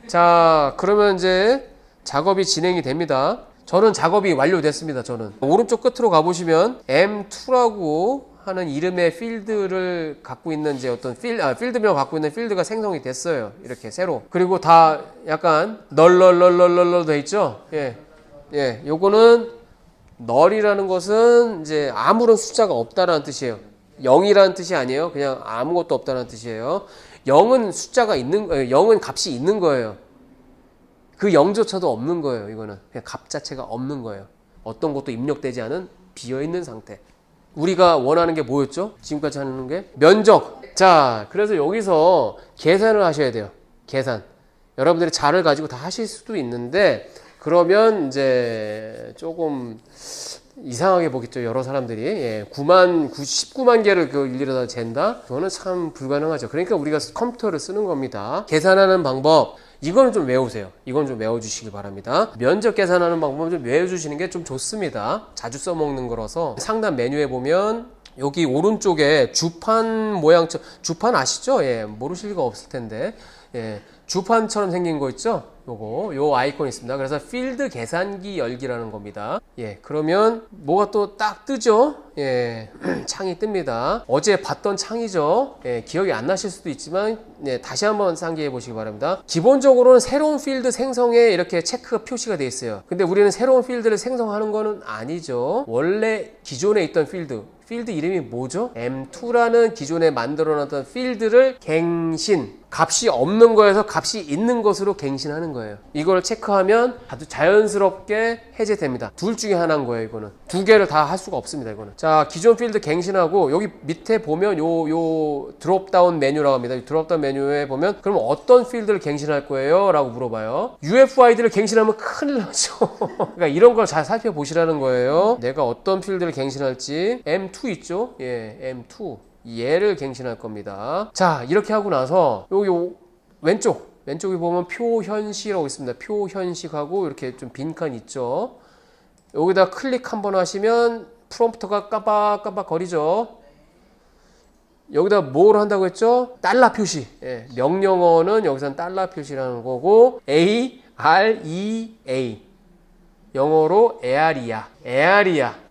[SPEAKER 1] 자, 그러면 이제 작업이 진행이 됩니다. 저는 작업이 완료됐습니다. 저는 오른쪽 끝으로 가보시면 M2라고 하는 이름의 필드를 갖고 있는 이제 어떤 필드명 갖고 있는 필드가 생성이 됐어요. 이렇게 새로. 그리고 다 약간 널널널널널 돼 있죠. 예, 예, 요거는 널이라는 것은 이제 아무런 숫자가 없다라는 뜻이에요. 0이라는 뜻이 아니에요. 그냥 아무것도 없다는 뜻이에요. 0은 숫자가 있는 거예요. 0은 값이 있는 거예요. 그 0조차도 없는 거예요. 이거는 그냥 값 자체가 없는 거예요. 어떤 것도 입력되지 않은 비어있는 상태. 우리가 원하는 게 뭐였죠? 지금까지 하는 게 면적. 자, 그래서 여기서 계산을 하셔야 돼요. 계산. 여러분들이 자를 가지고 다 하실 수도 있는데 그러면 이제 조금 이상하게 보겠죠. 여러 사람들이. 예, 19만 개를 그 일일이 다 잰다? 그거는 참 불가능하죠. 그러니까 우리가 컴퓨터를 쓰는 겁니다. 계산하는 방법. 이거는 좀 외우세요. 이건 좀 외워주시기 바랍니다. 면적 계산하는 방법은 좀 외워주시는 게 좀 좋습니다. 자주 써먹는 거라서. 상단 메뉴에 보면 여기 오른쪽에 주판 모양처럼, 주판 아시죠? 예, 모르실 리가 없을 텐데. 예, 주판처럼 생긴 거 있죠? 요 아이콘이 있습니다. 그래서 필드 계산기 열기라는 겁니다. 예, 그러면 뭐가 또 딱 뜨죠? 예, 창이 뜹니다. 어제 봤던 창이죠? 예, 기억이 안 나실 수도 있지만, 예, 다시 한번 상기해 보시기 바랍니다. 기본적으로는 새로운 필드 생성에 이렇게 체크가 표시가 되어 있어요. 근데 우리는 새로운 필드를 생성하는 거는 아니죠. 원래 기존에 있던 필드 이름이 뭐죠? M2라는 기존에 만들어놨던 필드를 갱신, 값이 없는 거에서 값이 있는 것으로 갱신하는 거예요. 이걸 체크하면 아주 자연스럽게 해제됩니다. 둘 중에 하나인 거예요. 이거는 두 개를 다 할 수가 없습니다. 이거는. 자, 기존 필드 갱신하고 여기 밑에 보면 요 드롭다운 메뉴라고 합니다. 이 드롭다운 메뉴에 보면 그럼 어떤 필드를 갱신할 거예요? 라고 물어봐요. UFID를 갱신하면 큰일 나죠. 그러니까 이런 걸 잘 살펴보시라는 거예요. 내가 어떤 필드를 갱신할지. M2 있죠? 예, M2. 얘를 갱신할 겁니다. 자, 이렇게 하고 나서 여기 왼쪽에 보면 표현식이라고 있습니다. 표현식하고 이렇게 좀 빈칸 있죠. 여기다 클릭 한번 하시면 프롬프트가 깜빡깜빡 거리죠. 여기다 뭘 한다고 했죠? 달러 표시. 예, 명령어는 여기서는 달러 표시라는 거고 AREA 영어로 에아리아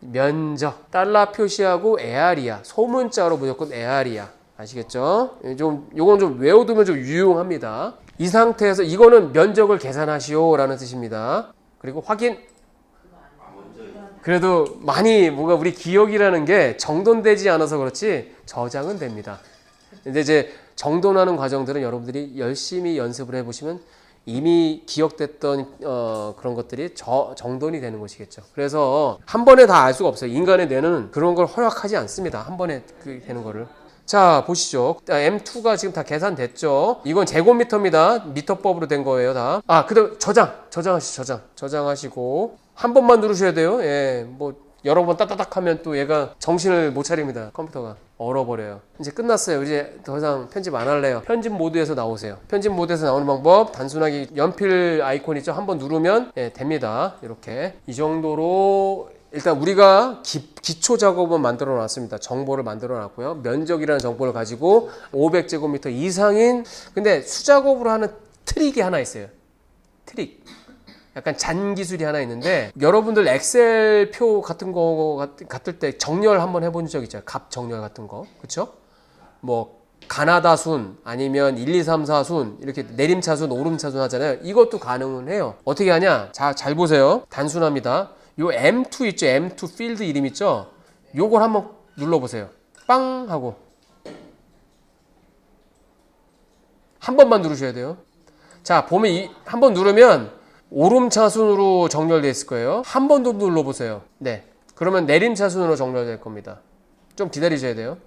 [SPEAKER 1] 면적. 달러 표시하고 에아리아 소문자로 무조건 에아리아. 아시겠죠? 요건 좀 외워두면 좀 유용합니다. 이 상태에서 이거는 면적을 계산하시오 라는 뜻입니다. 그리고 확인. 그래도 많이 뭔가 우리 기억이라는 게 정돈되지 않아서 그렇지 저장은 됩니다. 근데 이제 정돈하는 과정들은 여러분들이 열심히 연습을 해보시면 이미 기억됐던 그런 것들이 정돈이 되는 것이겠죠. 그래서 한 번에 다 알 수가 없어요. 인간의 뇌는 그런 걸 허락하지 않습니다. 한 번에 되는 거를. 자, 보시죠. M2가 지금 다 계산됐죠. 이건 제곱미터입니다. 미터법으로 된 거예요, 다. 그다음 저장하시고 한 번만 누르셔야 돼요. 예, 뭐 여러 번 따다닥 하면 또 얘가 정신을 못 차립니다. 컴퓨터가 얼어버려요. 이제 끝났어요. 이제 더 이상 편집 안 할래요. 편집 모드에서 나오세요. 편집 모드에서 나오는 방법 단순하게 연필 아이콘 있죠. 한번 누르면 됩니다. 이렇게 이 정도로 일단 우리가 기초 작업은 만들어 놨습니다. 정보를 만들어 놨고요. 면적이라는 정보를 가지고 500제곱미터 이상인 근데 수작업으로 하는 트릭이 하나 있어요. 트릭. 약간 잔 기술이 하나 있는데 여러분들 엑셀 표 같은 거 같을 때 정렬 한번 해본 적 있죠? 값 정렬 같은 거. 그쵸? 뭐 가나다 순 아니면 1, 2, 3, 4 순 이렇게 내림차순 오름차순 하잖아요. 이것도 가능은 해요. 어떻게 하냐? 자, 잘 보세요. 단순합니다. 요 M2 있죠? M2 필드 이름 있죠? 요걸 한번 눌러보세요. 빵 하고 한 번만 누르셔야 돼요. 자, 보면 한번 누르면 오름차순으로 정렬되어 있을 거예요. 한 번 더 눌러보세요. 네, 그러면 내림차순으로 정렬될 겁니다. 좀 기다리셔야 돼요.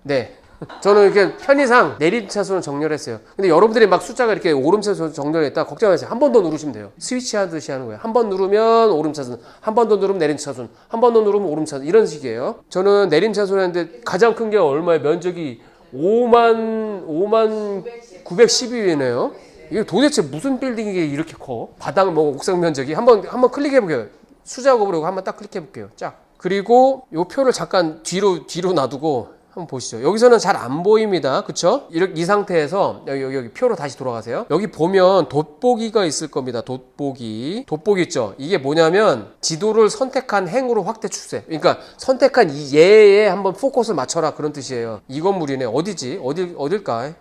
[SPEAKER 1] 네, 저는 이렇게 편의상 내림차순으로 정렬했어요. 근데 여러분들이 막 숫자가 이렇게 오름차순으로 정렬했다 걱정하세요. 한 번 더 누르시면 돼요. 스위치 하듯이 하는 거예요. 한 번 누르면 오름차순, 한 번 더 누르면 내림차순, 한 번 더 누르면 오름차순, 이런 식이에요. 저는 내림차순 했는데 가장 큰 게 얼마예요? 면적이 5만 912이네요. 이게 도대체 무슨 빌딩이 이렇게 커? 바닥 뭐 옥상 면적이 한번 클릭해 볼게요. 수작업으로 한번 딱 클릭해 볼게요. 쫙. 그리고 이 표를 잠깐 뒤로 놔두고 한번 보시죠. 여기서는 잘 안 보입니다. 그쵸? 이렇게 이 상태에서 여기 표로 다시 돌아가세요. 여기 보면 돋보기가 있을 겁니다. 돋보기 있죠? 이게 뭐냐면 지도를 선택한 행으로 확대 축세. 그러니까 선택한 이 얘에 한번 포커스를 맞춰라 그런 뜻이에요. 이 건물이네. 어디지? 어딜까?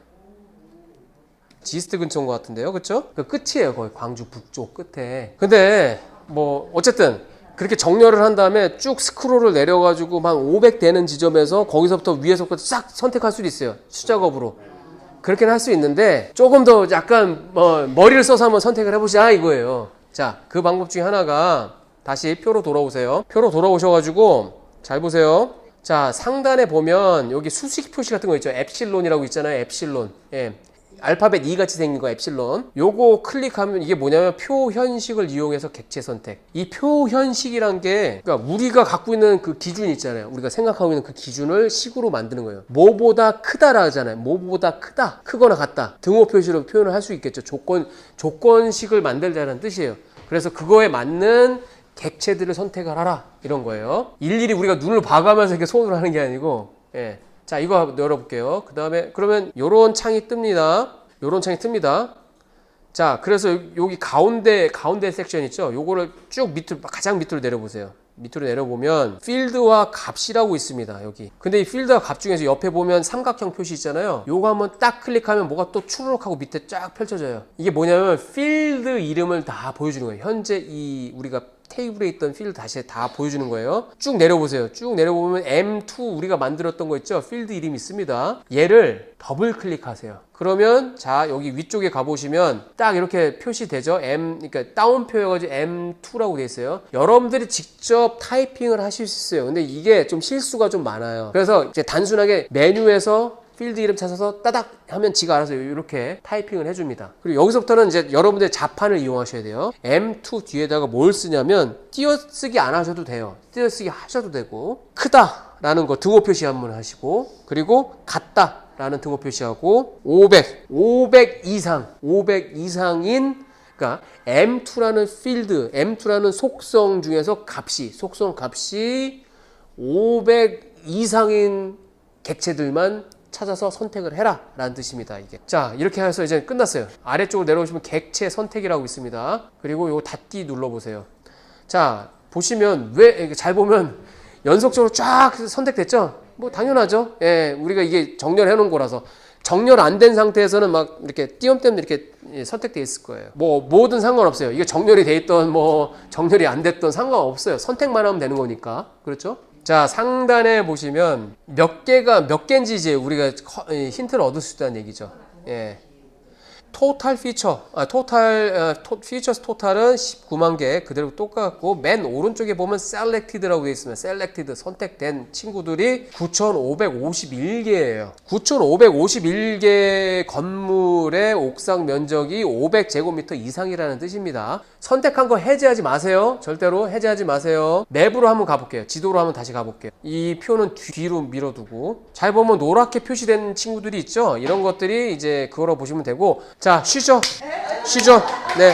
[SPEAKER 1] 지스트 근처인 것 같은데요. 그쵸? 그 끝이에요. 거의 광주 북쪽 끝에. 근데 뭐 어쨌든 그렇게 정렬을 한 다음에 쭉 스크롤을 내려가지고 한 500 되는 지점에서 거기서부터 위에서부터 싹 선택할 수도 있어요. 수작업으로. 그렇게는 할 수 있는데 조금 더 약간 머리를 써서 한번 선택을 해보자 이거예요. 자, 그 방법 중에 하나가 다시 표로 돌아오세요. 표로 돌아오셔가지고 잘 보세요. 자, 상단에 보면 여기 수식 표시 같은 거 있죠. 엡실론이라고 있잖아요. 엡실론. 예. 알파벳 E 같이 생긴 거 엡실론. 요거 클릭하면 이게 뭐냐면 표 현식을 이용해서 객체 선택. 이 표 현식이란 게 그러니까 우리가 갖고 있는 그 기준 있잖아요. 우리가 생각하고 있는 그 기준을 식으로 만드는 거예요. 뭐보다 크다라 하잖아요. 뭐보다 크다, 크거나 같다. 등호 표시로 표현을 할 수 있겠죠. 조건식을 만들자는 뜻이에요. 그래서 그거에 맞는 객체들을 선택을 하라 이런 거예요. 일일이 우리가 눈을 봐가면서 이렇게 손으로 하는 게 아니고. 예. 자, 이거 열어볼게요. 그 다음에 그러면 요런 창이 뜹니다. 요런 창이 뜹니다. 자, 그래서 여기 가운데 섹션 있죠. 요거를 쭉 밑으로, 가장 밑으로 내려보세요. 밑으로 내려보면 필드와 값이라고 있습니다. 여기. 근데 이 필드와 값 중에서 옆에 보면 삼각형 표시 있잖아요. 요거 한번 딱 클릭하면 뭐가 또 추르륵 하고 밑에 쫙 펼쳐져요. 이게 뭐냐면 필드 이름을 다 보여주는 거예요. 현재 우리가 테이블에 있던 필드 다시 다 보여주는 거예요. 쭉 내려보세요. 쭉 내려보면 M2 우리가 만들었던 거 있죠? 필드 이름이 있습니다. 얘를 더블 클릭하세요. 그러면 자, 여기 위쪽에 가보시면 딱 이렇게 표시되죠? 그러니까 다운표여가지고 M2라고 돼 있어요. 여러분들이 직접 타이핑을 하실 수 있어요. 근데 이게 좀 실수가 좀 많아요. 그래서 이제 단순하게 메뉴에서 필드 이름 찾아서 따닥 하면 지가 알아서 이렇게 타이핑을 해줍니다. 그리고 여기서부터는 이제 여러분들 자판을 이용하셔야 돼요. M2 뒤에다가 뭘 쓰냐면 띄어쓰기 안 하셔도 돼요. 띄어쓰기 하셔도 되고, 크다라는 거 등호 표시 한번 하시고, 그리고 같다라는 등호 표시하고, 500 이상인 그러니까 M2라는 필드, M2라는 속성 중에서 속성 값이 500 이상인 객체들만 찾아서 선택을 해라 라는 뜻입니다. 이게. 자, 이렇게 해서 이제 끝났어요. 아래쪽으로 내려오시면 객체 선택이라고 있습니다. 그리고 요거 닫기 눌러보세요. 자, 보시면 잘 보면 연속적으로 쫙 선택됐죠? 뭐 당연하죠. 예, 우리가 이게 정렬해 놓은 거라서. 정렬 안 된 상태에서는 막 이렇게 띄엄띄엄 이렇게 선택돼 있을 거예요. 뭐든 상관없어요. 이게 정렬이 돼 있던 정렬이 안 됐던 상관없어요. 선택만 하면 되는 거니까. 그렇죠? 자, 상단에 보시면 몇 개인지 이제 우리가 힌트를 얻을 수 있다는 얘기죠. 예. 토탈 피처스 토탈은 19만 개 그대로 똑같고 맨 오른쪽에 보면 selected라고 되어 있습니다. selected 선택된 친구들이 9,551개예요. 9,551개 건물의 옥상 면적이 500제곱미터 이상이라는 뜻입니다. 선택한 거 해제하지 마세요. 절대로 해제하지 마세요. 맵으로 한번 가볼게요. 지도로 한번 다시 가볼게요. 이 표는 뒤로 밀어두고 잘 보면 노랗게 표시된 친구들이 있죠. 이런 것들이 이제 그거로 보시면 되고. 자, 쉬죠. 네.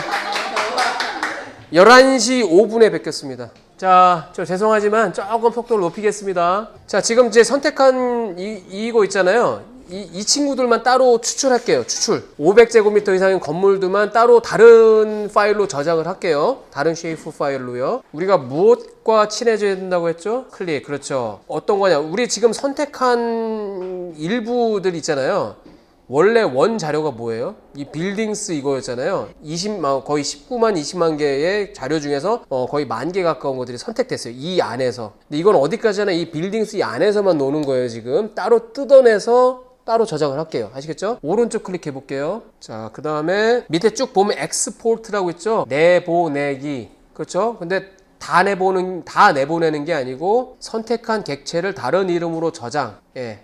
[SPEAKER 1] 11시 5분에 뵙겠습니다. 자, 저 죄송하지만 조금 속도를 높이겠습니다. 자, 지금 이제 선택한 이거 있잖아요. 이 친구들만 따로 추출할게요. 추출. 500제곱미터 이상인 건물들만 따로 다른 파일로 저장을 할게요. 다른 쉐이프 파일로요. 우리가 무엇과 친해져야 된다고 했죠? 클릭. 그렇죠. 어떤 거냐? 우리 지금 선택한 일부들 있잖아요. 원래 원 자료가 뭐예요? 이 빌딩스 이거였잖아요. 거의 19만 20만 개의 자료 중에서 거의 10,000개 가까운 것들이 선택됐어요. 이 안에서. 근데 이건 어디까지 하나 이 빌딩스 이 안에서만 노는 거예요. 지금 따로 뜯어내서 따로 저장을 할게요. 아시겠죠? 오른쪽 클릭해 볼게요. 자, 그 다음에 밑에 쭉 보면 엑스포트라고 있죠? 내보내기. 그렇죠? 근데 다 내보내는 게 아니고 선택한 객체를 다른 이름으로 저장. 예.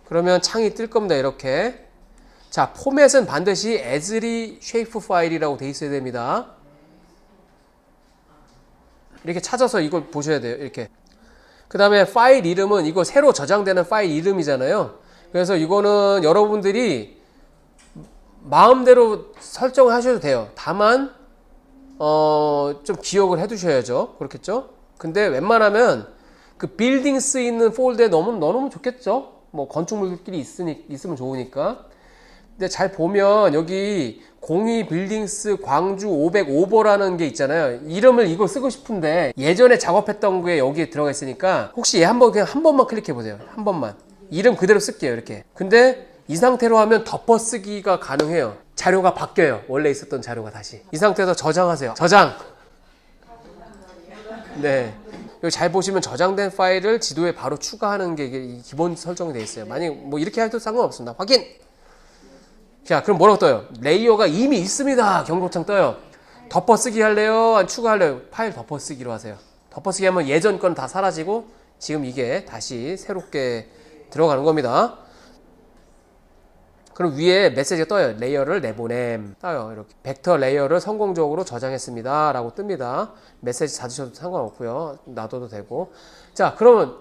[SPEAKER 1] 그러면 창이 뜰 겁니다. 이렇게. 자, 포맷은 반드시 as리 쉐이프 파일이라고 돼 있어야 됩니다. 이렇게 찾아서 이걸 보셔야 돼요. 이렇게. 그 다음에 파일 이름은 이거 새로 저장되는 파일 이름이잖아요. 그래서 이거는 여러분들이 마음대로 설정을 하셔도 돼요. 다만 좀 기억을 해 두셔야죠. 그렇겠죠? 근데 웬만하면 그 빌딩스 있는 폴더에 넣어놓으면 좋겠죠. 뭐 건축물들끼리 있으면 좋으니까. 근데 잘 보면 여기 02 빌딩스 광주 505버라는 게 있잖아요. 이름을 이거 쓰고 싶은데 예전에 작업했던 게 여기에 들어가 있으니까 혹시 얘 한번 그냥 한 번만 클릭해 보세요. 한 번만. 이름 그대로 쓸게요. 이렇게. 근데 이 상태로 하면 덮어쓰기가 가능해요. 자료가 바뀌어요. 원래 있었던 자료가 다시. 이 상태에서 저장하세요. 저장. 네. 여기 잘 보시면 저장된 파일을 지도에 바로 추가하는 게 이게 기본 설정이 되어 있어요. 만약 뭐 이렇게 해도 상관없습니다. 확인. 자, 그럼 뭐라고 떠요? 레이어가 이미 있습니다. 경고창 떠요. 덮어쓰기 할래요? 아니 추가할래요? 파일 덮어쓰기로 하세요. 덮어쓰기 하면 예전 건 다 사라지고 지금 이게 다시 새롭게 들어가는 겁니다. 그럼 위에 메시지가 떠요. 레이어를 내보냄. 떠요. 이렇게. 벡터 레이어를 성공적으로 저장했습니다. 라고 뜹니다. 메시지 닫으셔도 상관없고요. 놔둬도 되고. 자, 그러면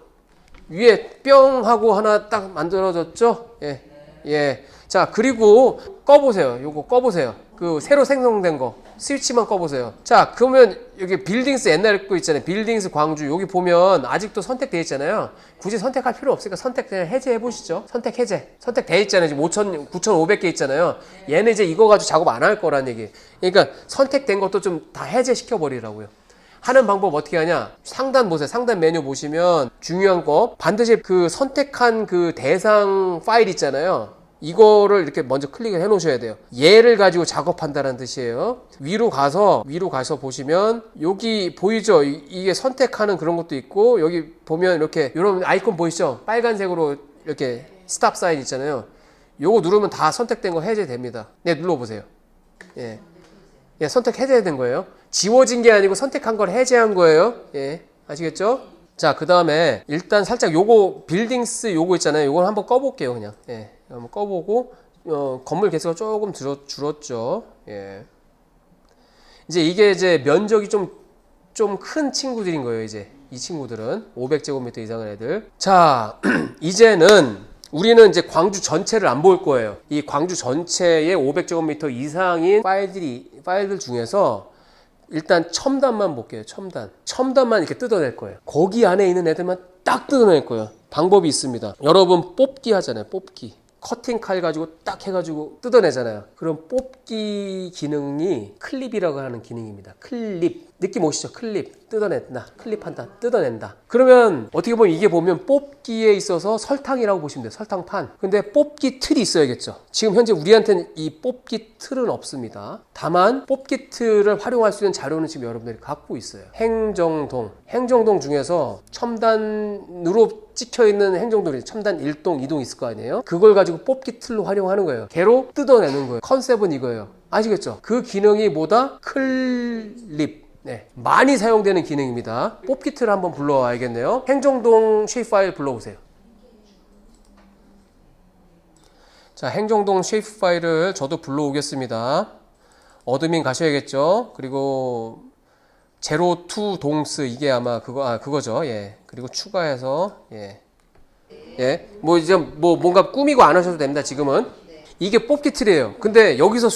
[SPEAKER 1] 위에 뿅 하고 하나 딱 만들어졌죠? 예. 예. 자, 그리고 꺼보세요. 요거 꺼보세요. 그 새로 생성된 거. 스위치만 꺼보세요. 자, 그러면 여기 빌딩스 옛날에 거 있잖아요. 빌딩스 광주. 여기 보면 아직도 선택되어 있잖아요. 굳이 선택할 필요 없으니까 선택 그냥 해제해 보시죠. 선택 해제. 선택되어 있잖아요. 지금 9,500개 있잖아요. 얘는 이제 이거 가지고 작업 안 할 거란 얘기. 그러니까 선택된 것도 좀 다 해제시켜 버리라고요. 하는 방법 어떻게 하냐? 상단 보세요. 상단 메뉴 보시면 중요한 거 반드시 그 선택한 그 대상 파일 있잖아요. 이거를 이렇게 먼저 클릭을 해 놓으셔야 돼요. 얘를 가지고 작업한다는 뜻이에요. 위로 가서 보시면 여기 보이죠? 이게 선택하는 그런 것도 있고 여기 보면 이렇게 이런 아이콘 보이시죠? 빨간색으로 이렇게 스탑 사인 있잖아요. 요거 누르면 다 선택된 거 해제됩니다. 네, 눌러보세요. 예. 예, 선택 해제된 거예요. 지워진 게 아니고 선택한 걸 해제한 거예요. 예. 아시겠죠? 자, 그 다음에 일단 살짝 요거 빌딩스 요거 있잖아요. 요걸 한번 꺼볼게요. 그냥. 예. 한번 꺼보고 건물 개수가 조금 줄었죠. 예. 이제 이게 이제 면적이 좀 큰 친구들인 거예요. 이제 이 친구들은 500제곱미터 이상의 애들. 자, 이제는 우리는 이제 광주 전체를 안 볼 거예요. 이 광주 전체의 500제곱미터 이상인 파일들 중에서 일단 첨단만 볼게요. 첨단만 이렇게 뜯어낼 거예요. 거기 안에 있는 애들만 딱 뜯어낼 거예요. 방법이 있습니다. 여러분 뽑기 하잖아요. 뽑기. 커팅 칼 가지고 딱 해가지고 뜯어내잖아요. 그럼 뽑기 기능이 클립이라고 하는 기능입니다. 클립. 느낌 오시죠? 클립. 뜯어낸다. 클립한다. 뜯어낸다. 그러면 어떻게 보면 이게 보면 뽑기에 있어서 설탕이라고 보시면 돼요. 설탕판. 근데 뽑기 틀이 있어야겠죠. 지금 현재 우리한테는 이 뽑기 틀은 없습니다. 다만 뽑기 틀을 활용할 수 있는 자료는 지금 여러분들이 갖고 있어요. 행정동 중에서 첨단으로 찍혀있는 행정동이 첨단 1동, 2동 있을 거 아니에요? 그걸 가지고 뽑기 틀로 활용하는 거예요. 걔로 뜯어내는 거예요. 컨셉은 이거예요. 아시겠죠? 그 기능이 뭐다? 클립. 네, 많이 사용되는 기능입니다. 뽑기 틀을 한번 불러와야겠네요. 행정동 쉐입 파일 불러보세요. 자, 행정동 쉐입 파일을 저도 불러오겠습니다. 어드민 가셔야겠죠. 그리고 제로2 동스 이게 아마 그거죠. 예. 그리고 추가해서 뭐 이제 뭐 뭔가 꾸미고 안 하셔도 됩니다. 지금은. 이게 뽑기 틀이에요. 근데 여기서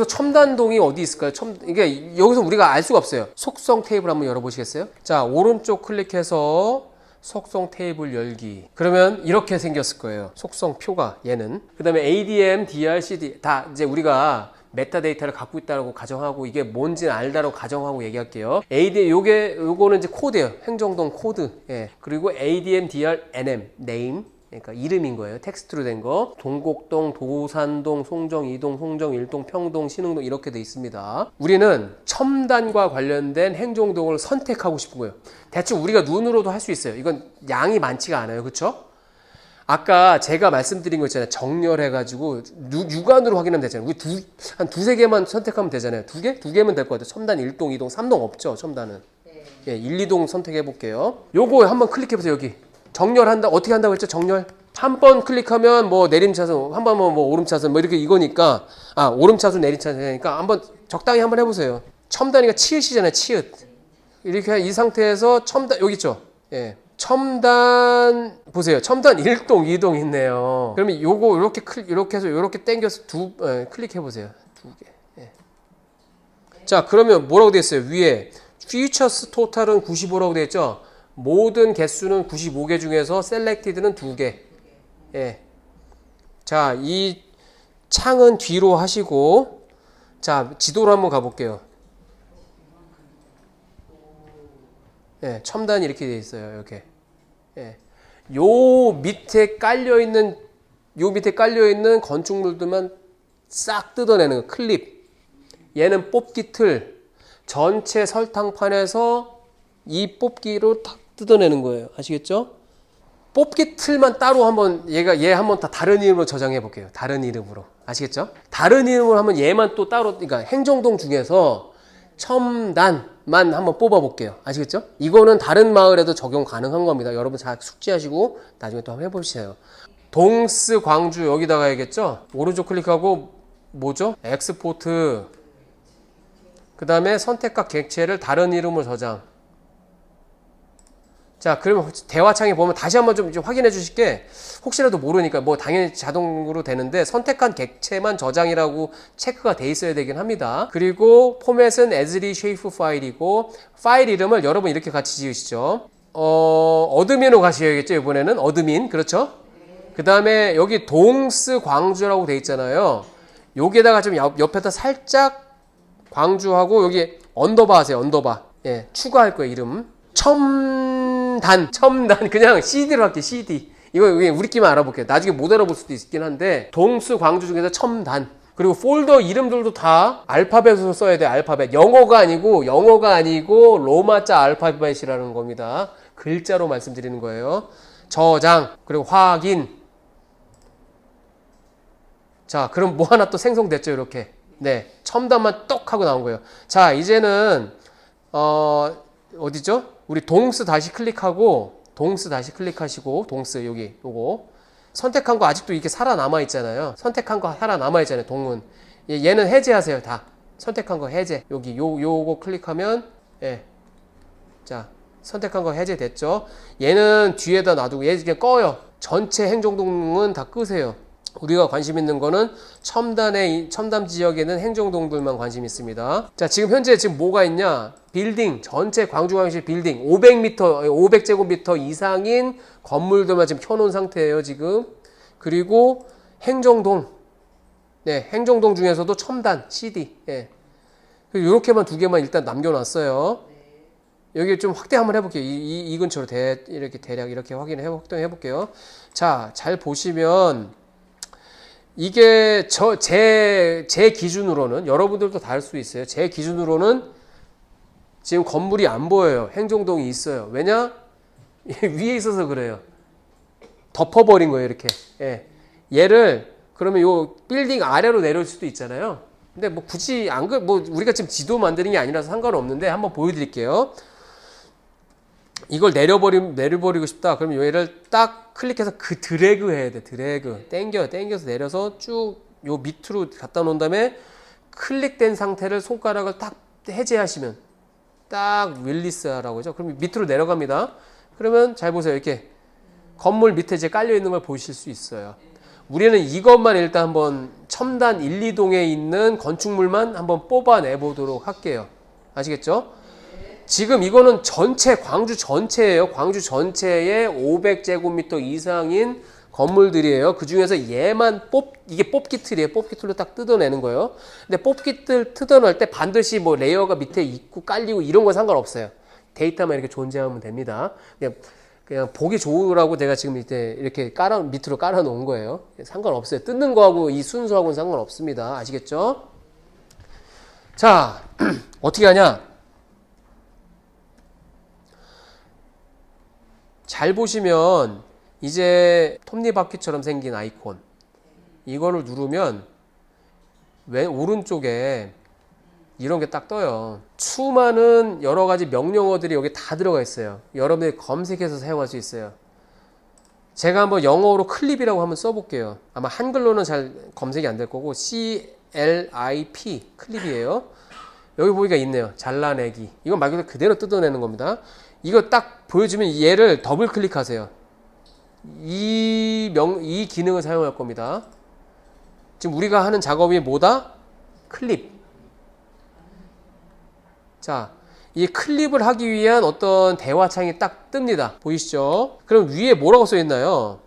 [SPEAKER 1] 첨단동이 어디 있을까요? 이게 여기서 우리가 알 수가 없어요. 속성 테이블 한번 열어보시겠어요? 자, 오른쪽 클릭해서 속성 테이블 열기. 그러면 이렇게 생겼을 거예요. 속성 표가 얘는. 그 다음에 ADM, DR, CD 다 이제 우리가 메타데이터를 갖고 있다고 가정하고 이게 뭔지는 알다라고 가정하고 얘기할게요. 요거는 이제 코드예요. 행정동 코드. 예. 그리고 ADM, DR, NM, name. 그러니까 이름인 거예요. 텍스트로 된 거. 동곡동, 도산동, 송정 2동, 송정 1동, 평동, 신흥동 이렇게 돼 있습니다. 우리는 첨단과 관련된 행정동을 선택하고 싶은 거예요. 대충 우리가 눈으로도 할 수 있어요. 이건 양이 많지가 않아요. 그렇죠? 아까 제가 말씀드린 거 있잖아요. 정렬해가지고 육안으로 확인하면 되잖아요. 우리 한 두세 개만 선택하면 되잖아요. 두 개? 두 개면 될 것 같아요. 첨단 1동, 2동, 3동 없죠. 첨단은. 예, 1, 2동 선택해 볼게요. 요거 한번 클릭해 보세요. 여기. 정렬한다. 어떻게 한다고 했죠? 정렬. 한 번 클릭하면 뭐 내림차순, 한 번 뭐 오름차순 뭐 이렇게 이거니까 오름차순 내림차순이니까 한번 적당히 한번 해보세요. 첨단이가 치읓이잖아요. 치읓. 이렇게 이 상태에서 첨단 여기 있죠. 예. 첨단 보세요. 첨단 1동, 2동 있네요. 그러면 요거 이렇게 해서 이렇게 당겨서 클릭해 보세요. 두 개. 예. 자, 그러면 뭐라고 되어 있어요? 위에 Futures Total은 95라고 되어 있죠. 모든 개수는 95개 중에서 selected는 2개. 예. 자, 이 창은 뒤로 하시고, 자, 지도로 한번 가볼게요. 예, 첨단이 이렇게 되어 있어요. 이렇게. 예. 요 밑에 깔려 있는 건축물들만 싹 뜯어내는 거. 클립. 얘는 뽑기 틀. 전체 설탕판에서 이 뽑기로 탁 뜯어내는 거예요. 아시겠죠? 뽑기 틀만 따로 한번 얘 한번 다 다른 이름으로 저장해 볼게요. 다른 이름으로. 아시겠죠? 다른 이름으로 하면 얘만 또 따로, 그러니까 행정동 중에서 첨단만 한번 뽑아 볼게요. 아시겠죠? 이거는 다른 마을에도 적용 가능한 겁니다. 여러분 잘 숙지하시고 나중에 또 한번 해보세요. 동스 광주 여기다가 해야겠죠? 오른쪽 클릭하고 뭐죠? 엑스포트. 그 다음에 선택과 객체를 다른 이름으로 저장. 자, 그러면 대화창에 보면 다시 한번 좀 확인해 주실게. 혹시라도 모르니까 뭐 당연히 자동으로 되는데 선택한 객체만 저장이라고 체크가 돼 있어야 되긴 합니다. 그리고 포맷은 asli shape 파일이고 파일 이름을 여러분 이렇게 같이 지으시죠. 어드민으로 가셔야겠죠. 이번에는 어드민. 그렇죠? 그 다음에 여기 동스 광주라고 돼 있잖아요. 여기에다가 좀 옆에다 살짝 광주하고 여기 언더바 하세요. 언더바. 예, 추가할 거예요. 이름. 첨단 그냥 CD로 할게요. CD. 이거 우리끼리만 알아볼게요. 나중에 못 알아볼 수도 있긴 한데 동수 광주 중에서 첨단. 그리고 폴더 이름들도 다 알파벳으로 써야 돼요. 알파벳. 영어가 아니고 로마자 알파벳이라는 겁니다. 글자로 말씀드리는 거예요. 저장 그리고 확인. 자, 그럼 뭐 하나 또 생성됐죠. 이렇게. 네, 첨단만 떡 하고 나온 거예요. 자, 이제는 어디죠? 우리 동스 다시 클릭하고 동스 여기 요거 선택한 거 아직도 이렇게 살아남아 있잖아요. 선택한 거 살아남아 있잖아요. 동은 얘는 해제하세요. 다 선택한 거 해제. 여기 요거 클릭하면 예. 자, 선택한 거 해제됐죠. 얘는 뒤에다 놔두고 얘 그냥 꺼요. 전체 행정동은 다 끄세요. 우리가 관심 있는 거는 첨단 지역에는 행정동들만 관심 있습니다. 자, 지금 현재 뭐가 있냐? 빌딩, 전체 광주광역시 빌딩 500제곱미터 이상인 건물들만 지금 켜놓은 상태예요, 지금. 그리고 행정동. 네, 행정동 중에서도 첨단, CD. 예. 이렇게만 2개만 일단 남겨놨어요. 여기 좀 확대 한번 해볼게요. 이 근처로 이렇게 대략 이렇게 확대해 볼게요. 자, 잘 보시면 이게 제 기준으로는 여러분들도 다 할 수 있어요. 제 기준으로는 지금 건물이 안 보여요. 행정동이 있어요. 왜냐? 위에 있어서 그래요. 덮어버린 거예요. 이렇게. 예. 얘를 그러면 요 빌딩 아래로 내려올 수도 있잖아요. 근데 뭐 굳이 우리가 지금 지도 만드는 게 아니라서 상관없는데 한번 보여드릴게요. 이걸 내려버리고 싶다. 그러면 얘를 딱 클릭해서 드래그 해야 돼. 드래그. 땡겨서 내려서 쭉 요 밑으로 갖다 놓은 다음에 클릭된 상태를 손가락을 딱 해제하시면 딱 릴리스라고 하죠. 그럼 밑으로 내려갑니다. 그러면 잘 보세요. 이렇게 건물 밑에 이제 깔려 있는 걸 보실 수 있어요. 우리는 이것만 일단 한번 첨단 1, 2동에 있는 건축물만 한번 뽑아내 보도록 할게요. 아시겠죠? 지금 이거는 광주 전체예요. 광주 전체에 500제곱미터 이상인 건물들이에요. 그 중에서 이게 뽑기 틀이에요. 뽑기 틀로 딱 뜯어내는 거예요. 근데 뽑기 틀 뜯어낼 때 반드시 뭐 레이어가 밑에 있고 깔리고 이런 건 상관없어요. 데이터만 이렇게 존재하면 됩니다. 그냥 보기 좋으라고 내가 지금 이렇게 밑으로 깔아 놓은 거예요. 상관없어요. 뜯는 거하고 이 순서하고는 상관없습니다. 아시겠죠? 자, 어떻게 하냐? 잘 보시면 이제 톱니바퀴처럼 생긴 아이콘 이거를 누르면 오른쪽에 이런 게 딱 떠요. 수많은 여러 가지 명령어들이 여기 다 들어가 있어요. 여러분들이 검색해서 사용할 수 있어요. 제가 한번 영어로 클립이라고 한번 써볼게요. 아마 한글로는 잘 검색이 안 될 거고 CLIP 클립이에요. 여기 보기가 있네요. 잘라내기. 이건 말 그대로 뜯어내는 겁니다. 이거 딱 보여주면 얘를 더블 클릭하세요. 이 기능을 사용할 겁니다. 지금 우리가 하는 작업이 뭐다? 클립. 자, 이 클립을 하기 위한 어떤 대화창이 딱 뜹니다. 보이시죠? 그럼 위에 뭐라고 써 있나요?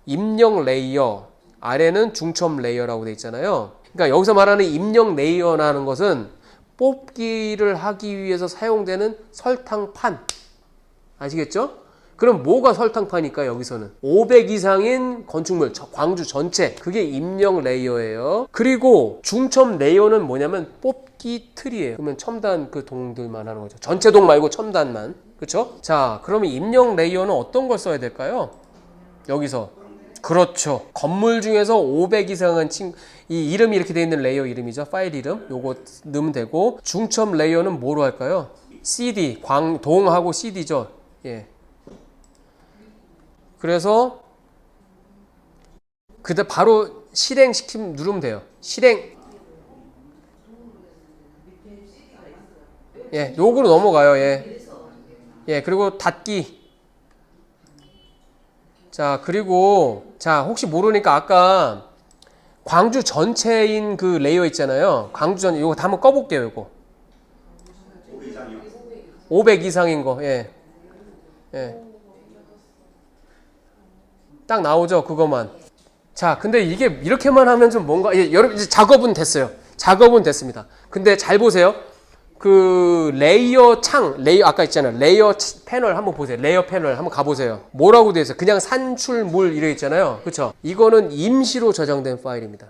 [SPEAKER 1] 입력 레이어, 아래는 중첩 레이어라고 돼 있잖아요. 그러니까 여기서 말하는 입력 레이어라는 것은 뽑기를 하기 위해서 사용되는 설탕판. 아시겠죠? 그럼 뭐가 설탕판일까 여기서는? 500 이상인 건축물, 광주 전체, 그게 입력 레이어예요. 그리고 중첩 레이어는 뭐냐면 뽑기 틀이에요. 그러면 첨단 그 동들만 하는 거죠. 전체 동 말고 첨단만. 그렇죠? 자, 그러면 입력 레이어는 어떤 걸 써야 될까요? 여기서. 그렇죠. 건물 중에서 500 이상은 이 이름이 이렇게 되어 있는 레이어 이름이죠. 파일 이름. 요거 넣으면 되고, 중첩 레이어는 뭐로 할까요? CD, 동하고 CD죠. 예. 그래서 그다음 바로 실행시키면 누르면 돼요. 실행. 예, 요거로 넘어가요. 예. 예, 그리고 닫기. 자, 그리고 자, 혹시 모르니까 아까 광주 전체인 그 레이어 있잖아요. 광주 전 요거 다 한번 꺼 볼게요, 요거. 500 이상인 거. 예. 예. 딱 나오죠, 그것만. 자, 근데 이게 이렇게만 하면 좀 뭔가, 예, 여러분 이제 작업은 됐어요. 작업은 됐습니다. 근데 잘 보세요. 그 레이어 레이어 아까 있잖아요. 레이어 패널 한번 보세요. 레이어 패널 한번 가보세요. 뭐라고 되어 있어요? 그냥 산출물 이래 있잖아요. 그렇죠? 이거는 임시로 저장된 파일입니다.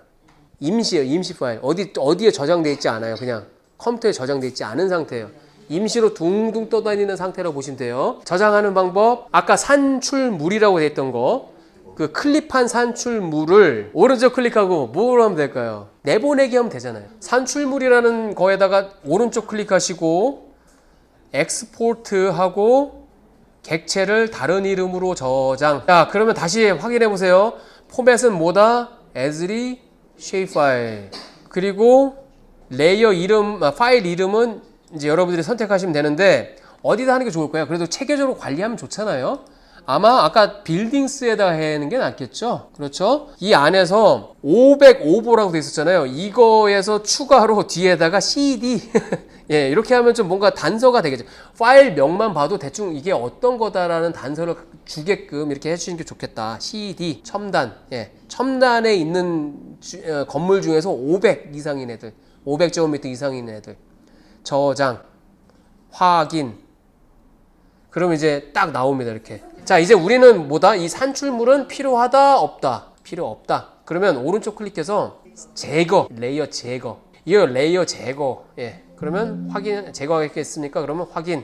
[SPEAKER 1] 임시예요, 임시 파일. 어디에 저장돼 있지 않아요. 그냥 컴퓨터에 저장돼 있지 않은 상태예요. 임시로 둥둥 떠다니는 상태라고 보시면 돼요. 저장하는 방법, 아까 산출물이라고 되어 있던 거, 그 클립한 산출물을 오른쪽 클릭하고 뭐로 하면 될까요? 내보내기 하면 되잖아요. 산출물이라는 거에다가 오른쪽 클릭하시고 엑스포트 하고 객체를 다른 이름으로 저장. 자, 그러면 다시 확인해 보세요. 포맷은 뭐다? as리 shape 파일. 그리고 레이어 이름, 파일 이름은 이제 여러분들이 선택하시면 되는데 어디다 하는 게 좋을까요? 그래도 체계적으로 관리하면 좋잖아요. 아마 아까 빌딩스에다 하는 게 낫겠죠? 그렇죠? 이 안에서 505보라고 돼 있었잖아요. 이거에서 추가로 뒤에다가 CD 예, 이렇게 하면 좀 뭔가 단서가 되겠죠. 파일명만 봐도 대충 이게 어떤 거다라는 단서를 주게끔 이렇게 해주시는 게 좋겠다. CD, 첨단. 예, 첨단에 있는 건물 중에서 500 이상인 애들, 500제곱미터 이상인 애들. 저장, 확인. 그러면 이제 딱 나옵니다. 이렇게. 자, 이제 우리는 뭐다? 이 산출물은 필요하다, 없다. 필요 없다. 그러면 오른쪽 클릭해서 제거, 레이어 제거. 이거 레이어 제거. 예. 그러면 확인, 제거하겠습니까? 그러면 확인.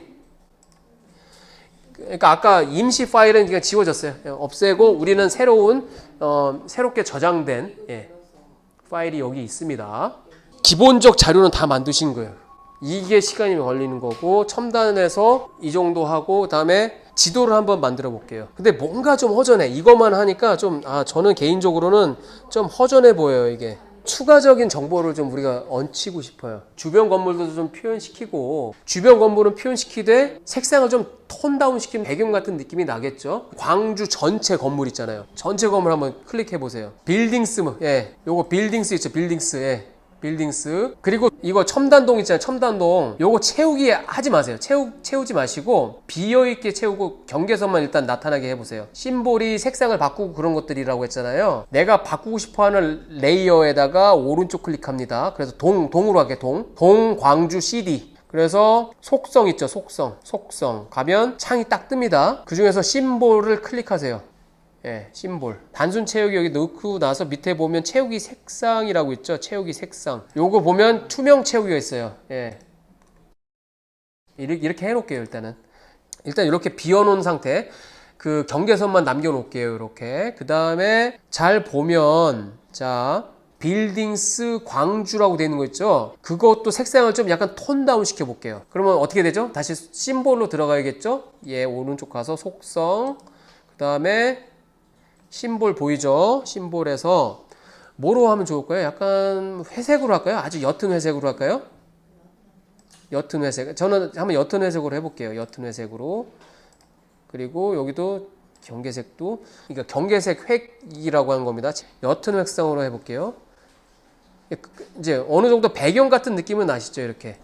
[SPEAKER 1] 그러니까 아까 임시 파일은 그냥 지워졌어요. 없애고 우리는 새롭게 저장된 파일이 여기 있습니다. 기본적 자료는 다 만드신 거예요. 이게 시간이 걸리는 거고, 첨단에서 이 정도 하고, 그 다음에 지도를 한번 만들어 볼게요. 근데 뭔가 좀 허전해. 이것만 하니까 저는 개인적으로는 좀 허전해 보여요, 이게. 추가적인 정보를 좀 우리가 얹히고 싶어요. 주변 건물도 좀 표현시키고, 주변 건물은 표현시키되 색상을 좀 톤 다운 시키면 배경 같은 느낌이 나겠죠. 광주 전체 건물 있잖아요. 전체 건물 한번 클릭해 보세요. 빌딩스, 예, 요거 빌딩스 있죠, 빌딩스. 예. 빌딩스. 그리고 이거 첨단동 있잖아요. 첨단동. 요거 채우기 하지 마세요. 채우지 마시고 비어있게 채우고 경계선만 일단 나타나게 해보세요. 심볼이 색상을 바꾸고 그런 것들이라고 했잖아요. 내가 바꾸고 싶어하는 레이어에다가 오른쪽 클릭합니다. 그래서 동으로 할게요. 동 광주 CD. 그래서 속성 있죠. 속성 가면 창이 딱 뜹니다. 그 중에서 심볼을 클릭하세요. 예, 심볼. 단순 채우기 여기 넣고 나서 밑에 보면 채우기 색상이라고 있죠. 채우기 색상. 요거 보면 투명 채우기가 있어요. 예. 이렇게 해놓을게요, 일단은. 일단 이렇게 비워놓은 상태. 그 경계선만 남겨놓을게요, 이렇게. 그 다음에 잘 보면, 자, 빌딩스 광주라고 되어 있는 거 있죠. 그것도 색상을 좀 약간 톤 다운 시켜 볼게요. 그러면 어떻게 되죠? 다시 심볼로 들어가야겠죠? 예, 오른쪽 가서 속성. 그 다음에 심볼 보이죠? 심볼에서 뭐로 하면 좋을까요? 약간 회색으로 할까요? 아주 옅은 회색으로 할까요? 옅은 회색. 저는 한번 옅은 회색으로 해볼게요. 옅은 회색으로. 그리고 여기도 경계색도, 그러니까 경계색 획이라고 하는 겁니다. 옅은 색상으로 해볼게요. 이제 어느 정도 배경 같은 느낌은 나시죠? 이렇게.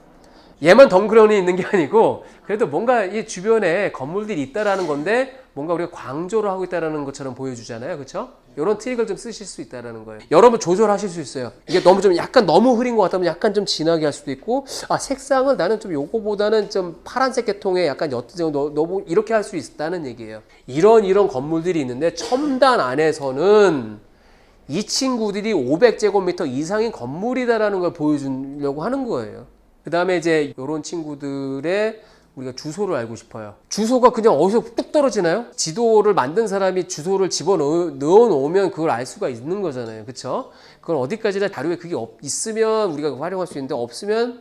[SPEAKER 1] 얘만 덩그러니 있는 게 아니고 그래도 뭔가 이 주변에 건물들이 있다라는 건데 뭔가 우리가 광조를 하고 있다라는 것처럼 보여주잖아요. 그렇죠? 이런 트릭을 좀 쓰실 수 있다라는 거예요. 여러분 조절하실 수 있어요. 이게 너무 좀 약간 너무 흐린 것 같다면 약간 좀 진하게 할 수도 있고, 아 색상을 나는 좀 요거보다는 좀 파란색 계통에 약간 옅은 너무 이렇게 할 수 있다는 얘기예요. 이런 건물들이 있는데 첨단 안에서는 이 친구들이 500제곱미터 이상인 건물이다라는 걸 보여주려고 하는 거예요. 그 다음에 이제 이런 친구들의 우리가 주소를 알고 싶어요. 주소가 그냥 어디서 뚝 떨어지나요? 지도를 만든 사람이 주소를 집어넣어 놓으면 그걸 알 수가 있는 거잖아요. 그쵸? 그걸 어디까지나 자료에 그게 있으면 우리가 활용할 수 있는데 없으면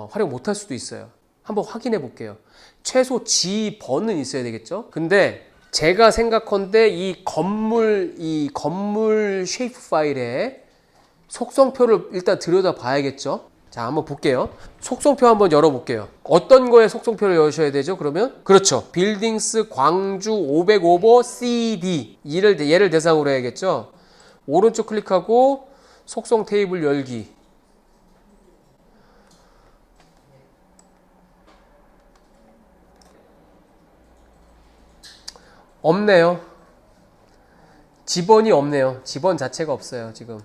[SPEAKER 1] 활용 못할 수도 있어요. 한번 확인해 볼게요. 최소 지번은 있어야 되겠죠? 근데 제가 생각컨대 이 건물 쉐이프 파일에 속성표를 일단 들여다 봐야겠죠? 자, 한번 볼게요. 속성표 한번 열어볼게요. 어떤 거에 속성표를 여셔야 되죠? 그러면 그렇죠. 빌딩스 광주 505호 CD 얘를 대상으로 해야겠죠. 오른쪽 클릭하고 속성 테이블 열기. 없네요. 지번이 없네요. 지번 자체가 없어요, 지금.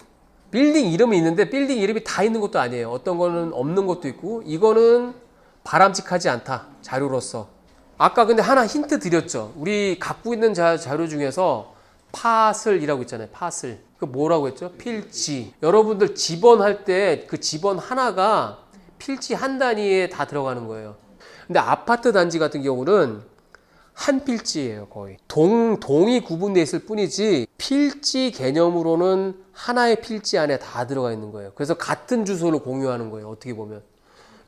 [SPEAKER 1] 빌딩 이름이 있는데 빌딩 이름이 다 있는 것도 아니에요. 어떤 거는 없는 것도 있고, 이거는 바람직하지 않다, 자료로서. 아까 근데 하나 힌트 드렸죠. 우리 갖고 있는 자료 중에서 파슬이라고 있잖아요. 파슬. 그 뭐라고 했죠? 필지. 여러분들 지번할 때 그 지번 하나가 필지 한 단위에 다 들어가는 거예요. 근데 아파트 단지 같은 경우는 한 필지예요, 거의. 동이 구분되어 있을 뿐이지 필지 개념으로는 하나의 필지 안에 다 들어가 있는 거예요. 그래서 같은 주소를 공유하는 거예요, 어떻게 보면.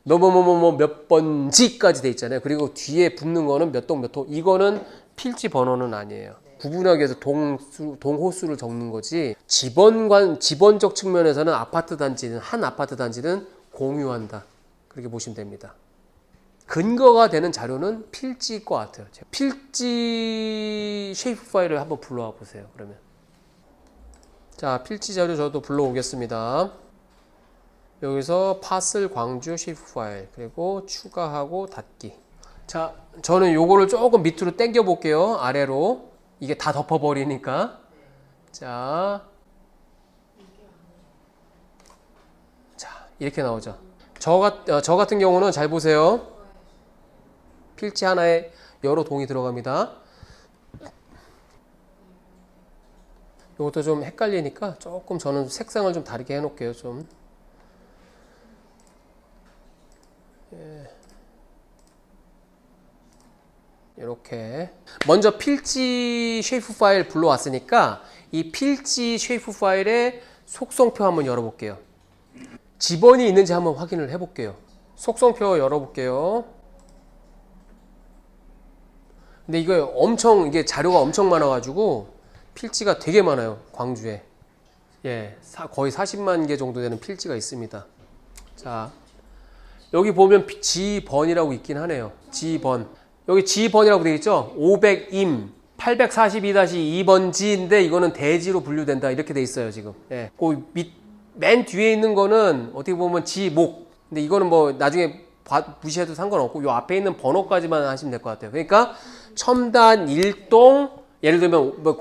[SPEAKER 1] 몇 번지까지 돼 있잖아요. 그리고 뒤에 붙는 거는 몇 동. 이거는 필지 번호는 아니에요. 구분하기 위해서 동호수를 적는 거지. 지번적 측면에서는 한 아파트 단지는 공유한다. 그렇게 보시면 됩니다. 근거가 되는 자료는 필지일 것 같아요. 필지 쉐이프 파일을 한번 불러와 보세요. 그러면 자, 필지 자료 저도 불러오겠습니다. 여기서 파슬 광주 쉐이프 파일 그리고 추가하고 닫기. 자, 저는 요거를 조금 밑으로 당겨 볼게요. 아래로. 이게 다 덮어버리니까. 자, 이렇게 나오죠. 저 같은 경우는 잘 보세요. 필지 하나에 여러 동이 들어갑니다. 이것도 좀 헷갈리니까 조금 저는 색상을 좀 다르게 해놓을게요. 좀. 이렇게 먼저 필지 쉐이프 파일 불러왔으니까 이 필지 쉐이프 파일의 속성표 한번 열어볼게요. 지번이 있는지 한번 확인을 해볼게요. 속성표 열어볼게요. 근데 이게 자료가 엄청 많아가지고 필지가 되게 많아요. 광주에. 예, 거의 40만 개 정도 되는 필지가 있습니다. 자, 여기 보면 지번이라고 있긴 하네요. 지번. 여기 지번이라고 되어 있죠? 500임 842-2번지인데 이거는 대지로 분류된다. 이렇게 돼 있어요, 지금. 예. 맨 뒤에 있는 거는 어떻게 보면 지목. 근데 이거는 뭐 나중에 무시해도 상관없고 요 앞에 있는 번호까지만 하시면 될 것 같아요. 그러니까 첨단 1동 예를 들면 뭐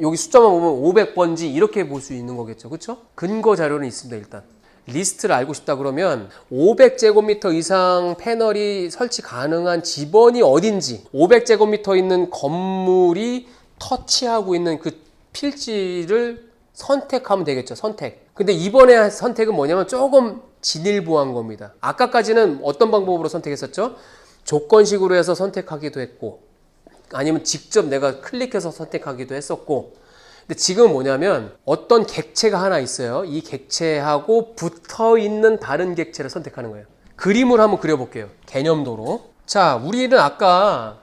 [SPEAKER 1] 여기 숫자만 보면 500번지 이렇게 볼 수 있는 거겠죠. 그렇죠? 근거 자료는 있습니다. 일단 리스트를 알고 싶다 그러면 500제곱미터 이상 패널이 설치 가능한 지번이 어딘지 500제곱미터 있는 건물이 터치하고 있는 그 필지를 선택하면 되겠죠. 선택. 근데 이번에 선택은 뭐냐면 조금 진일보한 겁니다. 아까까지는 어떤 방법으로 선택했었죠? 조건식으로 해서 선택하기도 했고 아니면 직접 내가 클릭해서 선택하기도 했었고 근데 지금은 뭐냐면 어떤 객체가 하나 있어요. 이 객체하고 붙어있는 다른 객체를 선택하는 거예요. 그림을 한번 그려볼게요. 개념도로. 자, 우리는 아까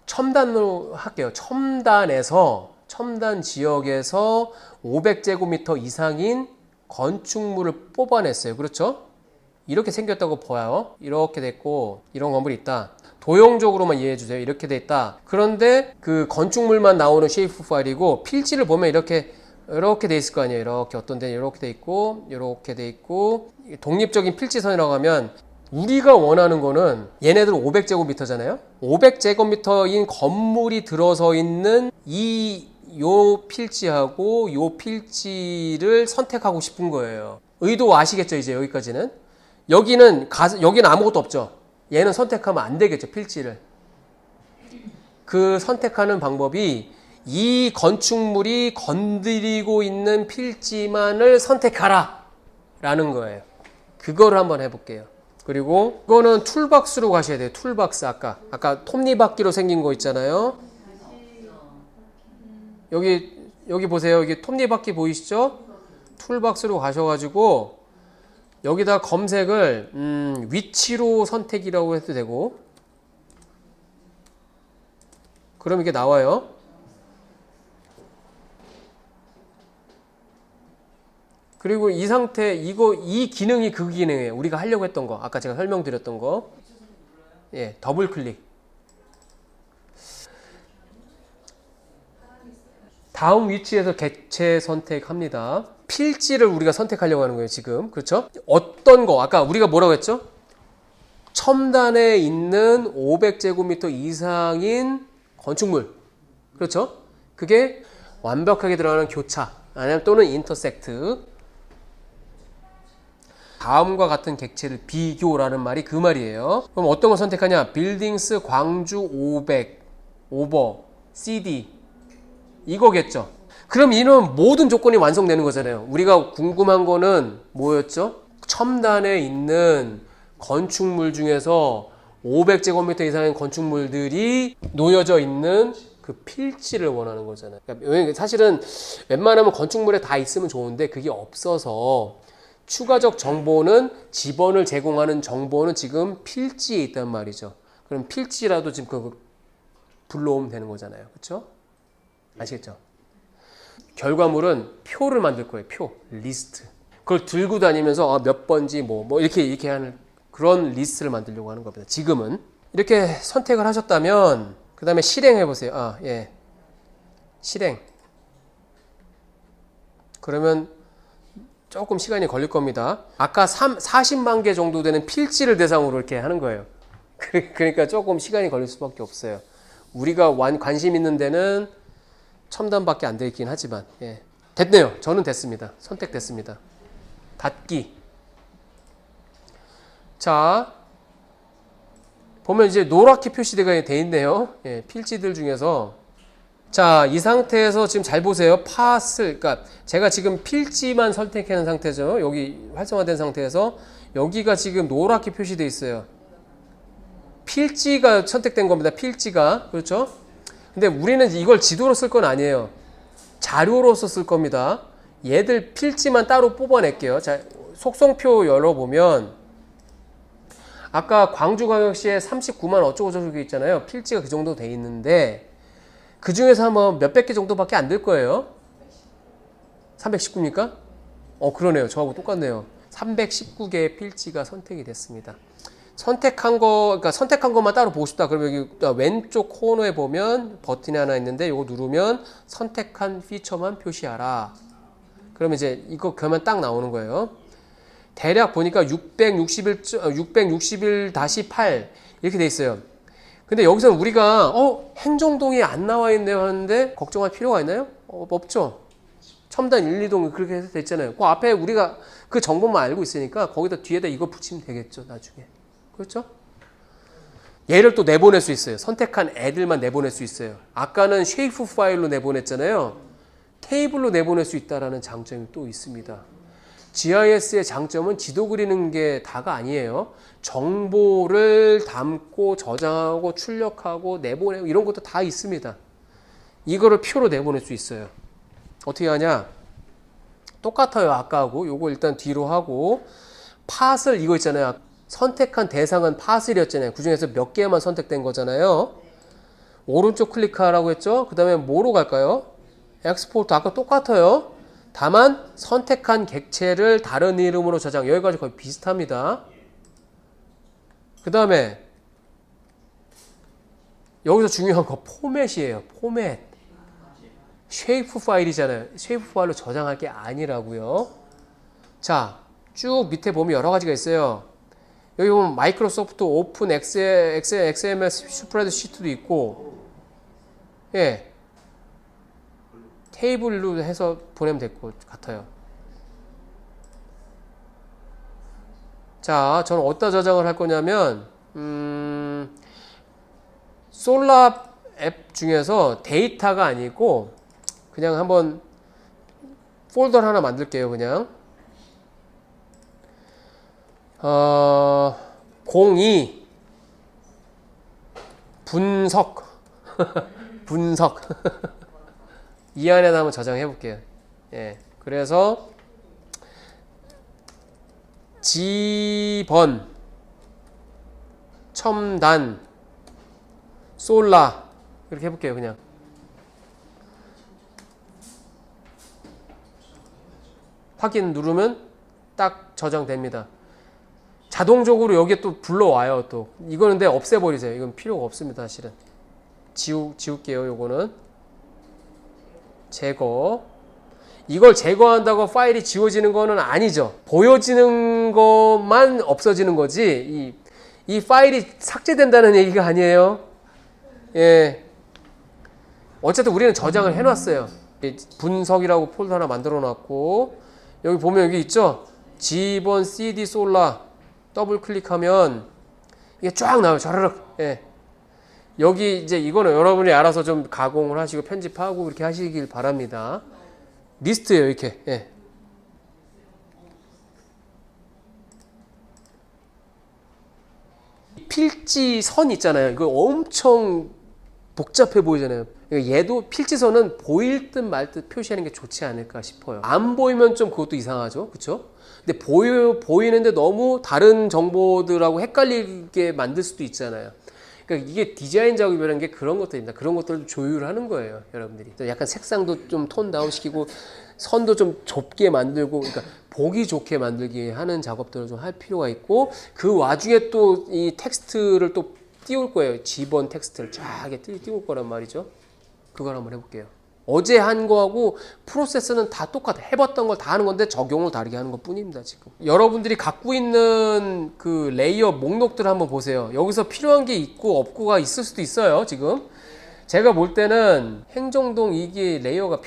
[SPEAKER 1] 첨단으로 할게요. 첨단 지역에서 500제곱미터 이상인 건축물을 뽑아냈어요. 그렇죠? 이렇게 생겼다고 보여요. 이렇게 됐고 이런 건물이 있다. 도형적으로만 이해해 주세요. 이렇게 돼 있다. 그런데 그 건축물만 나오는 쉐이프 파일이고 필지를 보면 이렇게 돼 있을 거 아니에요. 이렇게 어떤 데는 이렇게 돼 있고 이렇게 돼 있고 독립적인 필지선이라고 하면 우리가 원하는 거는 얘네들 500제곱미터잖아요. 500제곱미터인 건물이 들어서 있는 요 필지하고 요 필지를 선택하고 싶은 거예요. 의도 아시겠죠? 이제 여기까지는. 여기는 아무것도 없죠. 얘는 선택하면 안 되겠죠. 필지를. 그 선택하는 방법이 이 건축물이 건드리고 있는 필지만을 선택하라 라는 거예요. 그거를 한번 해볼게요. 그리고 이거는 툴박스로 가셔야 돼요. 툴박스 아까 톱니바퀴로 생긴 거 있잖아요. 여기 보세요. 여기 톱니바퀴 보이시죠? 툴박스로 가셔가지고 여기다 검색을 위치로 선택이라고 해도 되고, 그럼 이게 나와요. 그리고 이 상태, 이 기능이 그 기능이에요. 우리가 하려고 했던 거. 아까 제가 설명드렸던 거. 예, 더블 클릭. 다음 위치에서 객체 선택합니다. 필지를 우리가 선택하려고 하는 거예요, 지금. 그렇죠? 어떤 거, 아까 우리가 뭐라고 했죠? 첨단에 있는 500제곱미터 이상인 건축물. 그렇죠? 그게 완벽하게 들어가는 교차, 아니면 또는 인터섹트. 다음과 같은 객체를 비교라는 말이 그 말이에요. 그럼 어떤 걸 선택하냐? 빌딩스 광주 500 오버 CD 이거겠죠. 그럼 이는 모든 조건이 완성되는 거잖아요. 우리가 궁금한 거는 뭐였죠? 첨단에 있는 건축물 중에서 500제곱미터 이상의 건축물들이 놓여져 있는 그 필지를 원하는 거잖아요. 그러니까 사실은 웬만하면 건축물에 다 있으면 좋은데 그게 없어서 추가적 정보는, 지번을 제공하는 정보는 지금 필지에 있단 말이죠. 그럼 필지라도 지금 불러오면 되는 거잖아요. 그렇죠? 아시겠죠? 결과물은 표를 만들 거예요. 표, 리스트. 그걸 들고 다니면서 몇 번지 뭐 이렇게 하는 그런 리스트를 만들려고 하는 겁니다. 지금은 이렇게 선택을 하셨다면 그 다음에 실행해 보세요. 예, 실행. 그러면 조금 시간이 걸릴 겁니다. 아까 40만 개 정도 되는 필지를 대상으로 이렇게 하는 거예요. 그러니까 조금 시간이 걸릴 수밖에 없어요. 우리가 관심 있는 데는 첨단밖에 안 돼 있긴 하지만, 예. 됐네요. 저는 됐습니다. 선택됐습니다. 닫기. 자, 보면 이제 노랗게 표시되어 있네요. 예, 필지들 중에서. 자, 이 상태에서 지금 잘 보세요. 그러니까 제가 지금 필지만 선택한 상태죠. 여기 활성화된 상태에서 여기가 지금 노랗게 표시되어 있어요. 필지가 선택된 겁니다. 필지가. 그렇죠? 근데 우리는 이걸 지도로 쓸 건 아니에요. 자료로서 쓸 겁니다. 얘들 필지만 따로 뽑아낼게요. 자, 속성표 열어보면 아까 광주광역시에 39만 어쩌고저쩌고 있잖아요. 필지가 그 정도 돼 있는데 그 중에서 한번 몇백 개 정도밖에 안 될 거예요. 319입니까? 그러네요. 저하고 똑같네요. 319개의 필지가 선택이 됐습니다. 선택한 것만 따로 보고 싶다. 그러면 여기 왼쪽 코너에 보면 버튼이 하나 있는데 이거 누르면 선택한 피처만 표시하라. 그러면 이제 이거 그러면 딱 나오는 거예요. 대략 보니까 661-8 이렇게 돼 있어요. 근데 여기서는 우리가 행정동이 안 나와 있네요 하는데 걱정할 필요가 있나요? 없죠. 첨단 1, 2동 그렇게 해서 됐잖아요. 그 앞에 우리가 그 정보만 알고 있으니까 거기다 뒤에다 이거 붙이면 되겠죠, 나중에. 그렇죠? 얘를 또 내보낼 수 있어요. 선택한 애들만 내보낼 수 있어요. 아까는 쉐이프 파일로 내보냈잖아요. 테이블로 내보낼 수 있다는 장점이 또 있습니다. GIS의 장점은 지도 그리는 게 다가 아니에요. 정보를 담고 저장하고 출력하고 내보내고 이런 것도 다 있습니다. 이거를 표로 내보낼 수 있어요. 어떻게 하냐? 똑같아요. 아까하고. 요거 일단 뒤로 하고 팟을 이거 있잖아요. 선택한 대상은 팟이었잖아요. 그 중에서 몇 개만 선택된 거잖아요. 오른쪽 클릭하라고 했죠. 그 다음에 뭐로 갈까요? 엑스포트 아까 똑같아요. 다만 선택한 객체를 다른 이름으로 저장. 여기까지 거의 비슷합니다. 그 다음에 여기서 중요한 거 포맷이에요. 포맷. 쉐이프 파일이잖아요. 쉐이프 파일로 저장할 게 아니라고요. 자, 쭉 밑에 보면 여러 가지가 있어요. 여기 보면 마이크로소프트 오픈 XML 스프레드시트도 있고, 예, 테이블로 해서 보내면 될 것 같아요. 자, 저는 어디다 저장을 할 거냐면 솔라 앱 중에서 데이터가 아니고 그냥 한번 폴더를 하나 만들게요. 그냥 02 분석 분석 이 안에다 한번 저장해 볼게요. 예, 그래서 지번 첨단 솔라 이렇게 해볼게요. 그냥 확인 누르면 딱 저장됩니다. 자동적으로 여기에 또 불러와요. 또 이거는 근데 없애버리세요. 이건 필요가 없습니다. 사실은 지울게요. 요거는 제거. 이걸 제거한다고 파일이 지워지는 거는 아니죠. 보여지는 것만 없어지는 거지 이 파일이 삭제된다는 얘기가 아니에요. 예. 어쨌든 우리는 저장을 해놨어요. 분석이라고 폴더 하나 만들어 놨고, 여기 보면 여기 있죠? G번 CD 솔라 더블 클릭하면 이게 쫙 나와요. 저르륵. 예. 여기 이제 이거는 여러분이 알아서 좀 가공을 하시고 편집하고 그렇게 하시길 바랍니다. 리스트예요. 이렇게. 예. 필지선 있잖아요. 이거 엄청 복잡해 보이잖아요. 얘도 필지선은 보일 듯 말 듯 표시하는 게 좋지 않을까 싶어요. 안 보이면 좀 그것도 이상하죠. 그쵸? 근데 보이는데 너무 다른 정보들하고 헷갈리게 만들 수도 있잖아요. 그러니까 이게 디자인 작업이라는 게 그런 것들입니다. 그런 것들을 조율하는 거예요, 여러분들이. 약간 색상도 좀 톤 다운 시키고 선도 좀 좁게 만들고, 그러니까 보기 좋게 만들기 하는 작업들을 좀 할 필요가 있고, 그 와중에 또 이 텍스트를 또 띄울 거예요. G번 텍스트를 쫙 띄울 거란 말이죠. 그걸 한번 해볼게요. 어제 한 거하고 프로세스는 다 똑같아. 해봤던 걸 다 하는 건데 적용을 다르게 하는 것 뿐입니다. 지금 여러분들이 갖고 있는 그 레이어 목록들을 한번 보세요. 여기서 필요한 게 있고 없고가 있을 수도 있어요. 지금 제가 볼 때는 행정동 이게 레이어가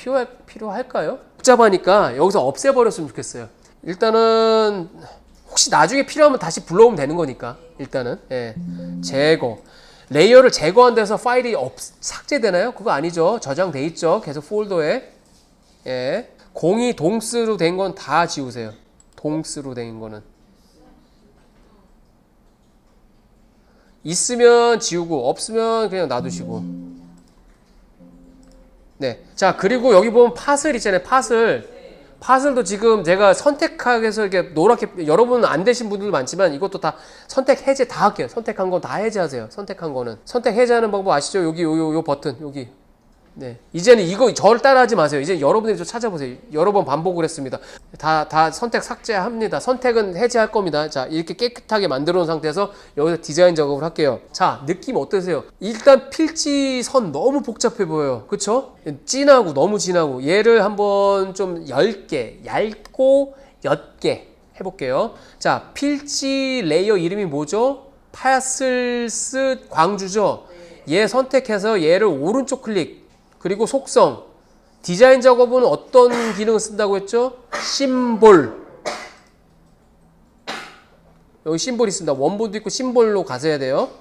[SPEAKER 1] 필요할까요? 복잡하니까 여기서 없애버렸으면 좋겠어요. 일단은 혹시 나중에 필요하면 다시 불러오면 되는 거니까 일단은 예. 제거. 레이어를 제거한 데서 파일이 삭제되나요? 그거 아니죠. 저장돼 있죠. 계속 폴더에. 예. 02 동스로 된 건 다 지우세요. 동스로 된 거는. 있으면 지우고 없으면 그냥 놔두시고. 네. 자, 그리고 여기 보면 파슬 있잖아요. 파슬도 지금 제가 선택하게서 이렇게 노랗게, 여러분은 안 되신 분들도 많지만 이것도 다 선택 해제 다 할게요. 선택한 건 다 해제하세요. 선택한 거는. 선택 해제하는 방법 아시죠? 여기 요 버튼 여기. 네. 이제는 이거 저를 따라하지 마세요. 이제 여러분들이 좀 찾아보세요. 여러 번 반복을 했습니다. 다 선택 삭제합니다. 선택은 해제할 겁니다. 자, 이렇게 깨끗하게 만들어 놓은 상태에서 여기서 디자인 작업을 할게요. 자, 느낌 어떠세요? 일단 필지선 너무 복잡해 보여요. 그쵸? 진하고 너무 진하고. 얘를 한번 좀 얇고 옅게 해볼게요. 자, 필지 레이어 이름이 뭐죠? 파슬스 광주죠? 얘 선택해서 얘를 오른쪽 클릭. 그리고 속성. 디자인 작업은 어떤 기능을 쓴다고 했죠? 심볼. 여기 심볼이 있습니다. 원본도 있고 심볼로 가셔야 돼요.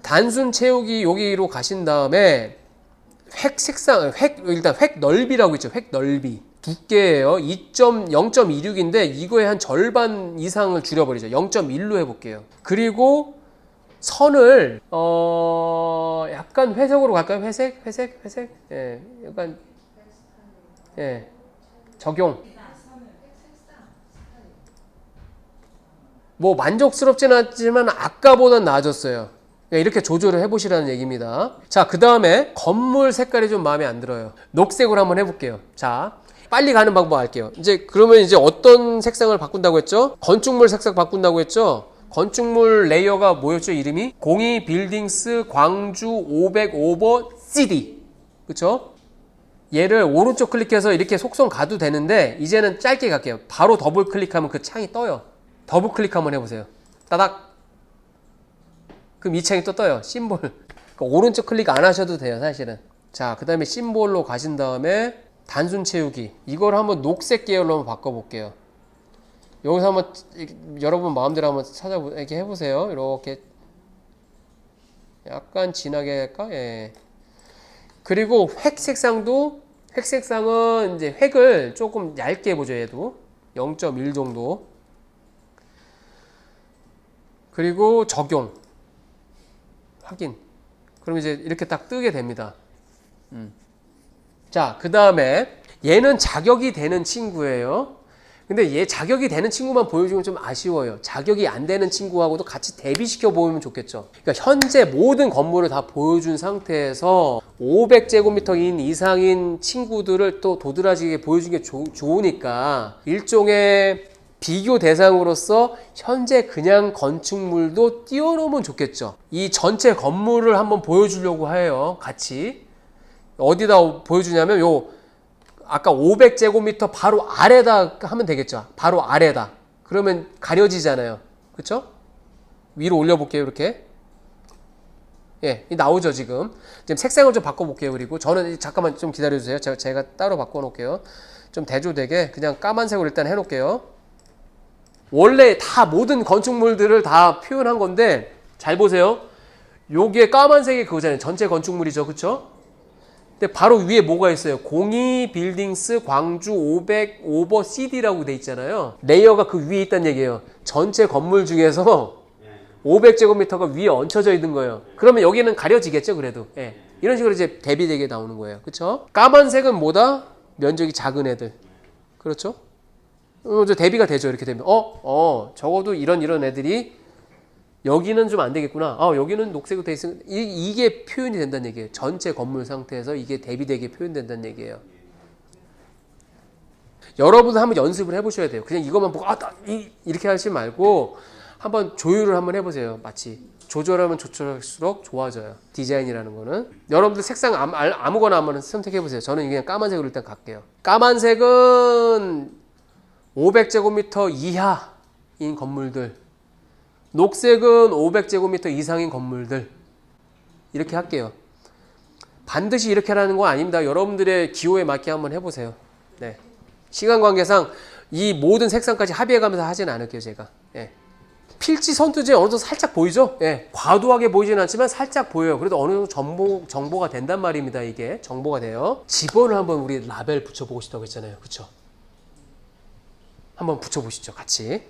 [SPEAKER 1] 단순 채우기 여기로 가신 다음에 일단 획 넓이라고 있죠. 획 넓이. 두께예요. 0.26인데 이거의 한 절반 이상을 줄여버리죠. 0.1로 해볼게요. 그리고 선을 약간 회색으로 갈까요? 회색. 예, 약간 예, 적용. 뭐 만족스럽진 않지만 아까보단 나아졌어요. 이렇게 조절을 해보시라는 얘기입니다. 자, 그 다음에 건물 색깔이 좀 마음에 안 들어요. 녹색으로 한번 해볼게요. 자, 빨리 가는 방법 할게요. 그러면 이제 어떤 색상을 바꾼다고 했죠? 건축물 색상 바꾼다고 했죠? 건축물 레이어가 뭐였죠? 이름이? 02 빌딩스 광주 505번 CD. 그쵸? 얘를 오른쪽 클릭해서 이렇게 속성 가도 되는데 이제는 짧게 갈게요. 바로 더블 클릭하면 그 창이 떠요. 더블 클릭 한번 해보세요. 따닥. 그럼 이 창이 또 떠요. 심볼. 그러니까 오른쪽 클릭 안 하셔도 돼요, 사실은. 자, 그 다음에 심볼로 가신 다음에 단순 채우기. 이걸 한번 녹색 계열로 한번 바꿔볼게요. 여기서 한번 여러분 마음대로 한번 이렇게 해보세요. 이렇게 약간 진하게 할까? 예. 그리고 획 색상도 획 색상은 이제 획을 조금 얇게 해보죠. 얘도 0.1 정도. 그리고 적용 확인. 그럼 이제 이렇게 딱 뜨게 됩니다. 자, 그 다음에 얘는 자격이 되는 친구예요. 근데 얘 자격이 되는 친구만 보여주면 좀 아쉬워요. 자격이 안 되는 친구하고도 같이 대비시켜 보면 좋겠죠. 그러니까 현재 모든 건물을 다 보여준 상태에서 500제곱미터 이상인 친구들을 또 도드라지게 보여주는 게 좋으니까 일종의 비교 대상으로서 현재 그냥 건축물도 띄워놓으면 좋겠죠. 이 전체 건물을 한번 보여주려고 해요. 같이. 어디다 보여주냐면 요 아까 500제곱미터 바로 아래다 하면 되겠죠. 바로 아래다. 그러면 가려지잖아요. 그쵸? 위로 올려볼게요. 이렇게. 예, 나오죠 지금. 지금 색상을 좀 바꿔볼게요. 그리고 저는 잠깐만 좀 기다려주세요. 제가 따로 바꿔놓을게요. 좀 대조되게 그냥 까만색으로 일단 해놓을게요. 원래 다 모든 건축물들을 다 표현한 건데 잘 보세요. 요게 까만색이 그거잖아요. 전체 건축물이죠. 그쵸? 근데 바로 위에 뭐가 있어요? 02 빌딩스 광주 500 오버 CD라고 돼 있잖아요. 레이어가 그 위에 있다는 얘기예요. 전체 건물 중에서 500제곱미터가 위에 얹혀져 있는 거예요. 그러면 여기는 가려지겠죠, 그래도. 예. 이런 식으로 이제 대비되게 나오는 거예요. 그렇죠? 까만색은 뭐다? 면적이 작은 애들. 그렇죠? 이제 대비가 되죠. 이렇게 되면 적어도 이런 애들이 여기는 좀 안 되겠구나. 여기는 녹색으로 돼 있으면 이게 표현이 된다는 얘기예요. 전체 건물 상태에서 이게 대비되게 표현된다는 얘기예요. 여러분도 한번 연습을 해보셔야 돼요. 그냥 이것만 보고 이렇게 하지 말고 한번 조율을 한번 해보세요. 마치 조절하면 조절할수록 좋아져요. 디자인이라는 거는. 여러분들 색상 아무거나 한번 선택해보세요. 저는 그냥 까만색으로 일단 갈게요. 까만색은 500제곱미터 이하인 건물들, 녹색은 500제곱미터 이상인 건물들, 이렇게 할게요. 반드시 이렇게 하라는 건 아닙니다. 여러분들의 기호에 맞게 한번 해보세요. 네. 시간 관계상 이 모든 색상까지 합의해가면서 하진 않을게요, 제가. 예. 필지 선두제 어느 정도 살짝 보이죠? 예. 과도하게 보이진 않지만 살짝 보여요. 그래도 어느 정도 정보가 된단 말입니다. 이게 정보가 돼요. 지번을 한번 우리 라벨 붙여보고 싶다고 했잖아요. 그쵸? 한번 붙여보시죠, 같이.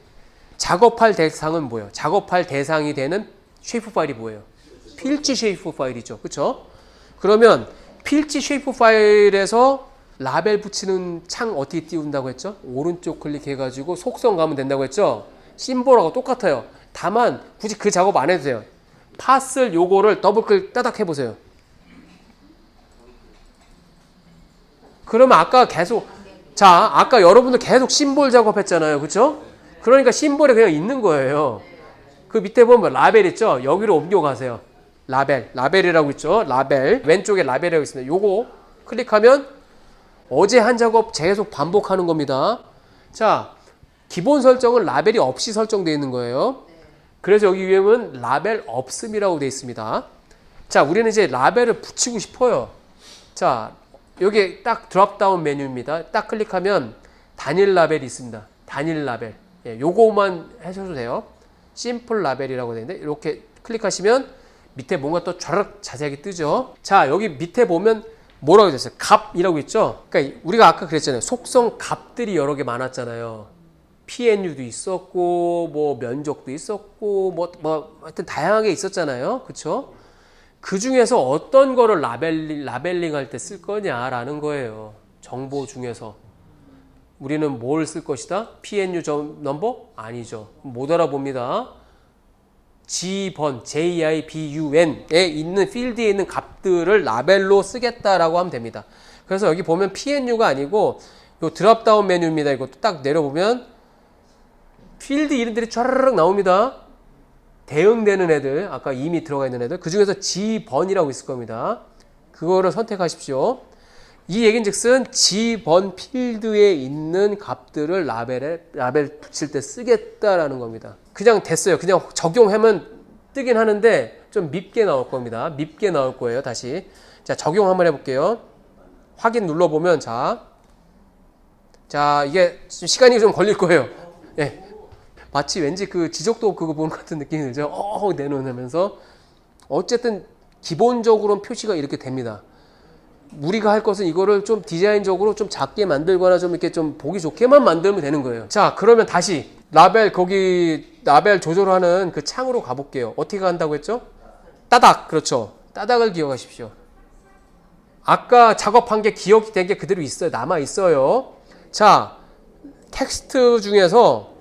[SPEAKER 1] 작업할 대상은 뭐예요? 작업할 대상이 되는 쉐이프 파일이 뭐예요? 필지 쉐이프 파일이죠. 그쵸? 그러면 필지 쉐이프 파일에서 라벨 붙이는 창 어떻게 띄운다고 했죠? 오른쪽 클릭해가지고 속성 가면 된다고 했죠? 심볼하고 똑같아요. 다만 굳이 그 작업 안 해도 돼요. 파슬 요거를 더블클릭 따닥 해보세요. 그러면 아까 여러분들 계속 심볼 작업했잖아요. 그쵸? 그러니까 심볼에 그냥 있는 거예요. 그 밑에 보면 라벨 있죠? 여기로 옮겨가세요. 라벨이라고 있죠? 라벨. 왼쪽에 라벨이라고 있습니다. 요거 클릭하면 어제 한 작업 계속 반복하는 겁니다. 자, 기본 설정은 라벨이 없이 설정되어 있는 거예요. 그래서 여기 위에는 라벨 없음이라고 되어 있습니다. 자, 우리는 이제 라벨을 붙이고 싶어요. 자, 여기 딱 드롭다운 메뉴입니다. 딱 클릭하면 단일 라벨이 있습니다. 단일 라벨. 예, 요거만 하셔도 돼요. 심플 라벨이라고 되는데 이렇게 클릭하시면 밑에 뭔가 또 촤르륵 자세하게 뜨죠. 자, 여기 밑에 보면 뭐라고 되어 있어요? 값이라고 있죠. 그러니까 우리가 아까 그랬잖아요. 속성 값들이 여러 개 많았잖아요. PNU도 있었고 뭐 면적도 있었고 뭐 하여튼 다양하게 있었잖아요. 그렇죠? 그 중에서 어떤 거를 라벨링 할 때 쓸 거냐라는 거예요. 정보 중에서 우리는 뭘 쓸 것이다? PNU 넘버? 아니죠. 못 알아봅니다. Gbun, JIBUN에 있는 필드에 있는 값들을 라벨로 쓰겠다라고 하면 됩니다. 그래서 여기 보면 PNU가 아니고 요 드롭다운 메뉴입니다. 이것도 딱 내려보면 필드 이름들이 촤르륵 나옵니다. 대응되는 애들, 아까 이미 들어가 있는 애들, 그 중에서 Gbun이라고 있을 겁니다. 그거를 선택하십시오. 이 얘긴즉슨 지번 필드에 있는 값들을 라벨 붙일 때 쓰겠다라는 겁니다. 그냥 됐어요. 그냥 적용하면 뜨긴 하는데 좀 밉게 나올 겁니다. 밉게 나올 거예요. 다시 자 적용 한번 해볼게요. 확인 눌러보면 자 이게 시간이 좀 걸릴 거예요. 예. 마치 왠지 그 지적도 그거 보는 것 같은 느낌이 들죠. 내놓으면서 어쨌든 기본적으로는 표시가 이렇게 됩니다. 우리가 할 것은 이거를 좀 디자인적으로 좀 작게 만들거나 좀 이렇게 좀 보기 좋게만 만들면 되는 거예요. 자, 그러면 다시 라벨 조절하는 그 창으로 가볼게요. 어떻게 간다고 했죠? 따닥. 그렇죠. 따닥을 기억하십시오. 아까 작업한 게 기억이 된 게 그대로 있어요. 남아 있어요. 자, 텍스트 중에서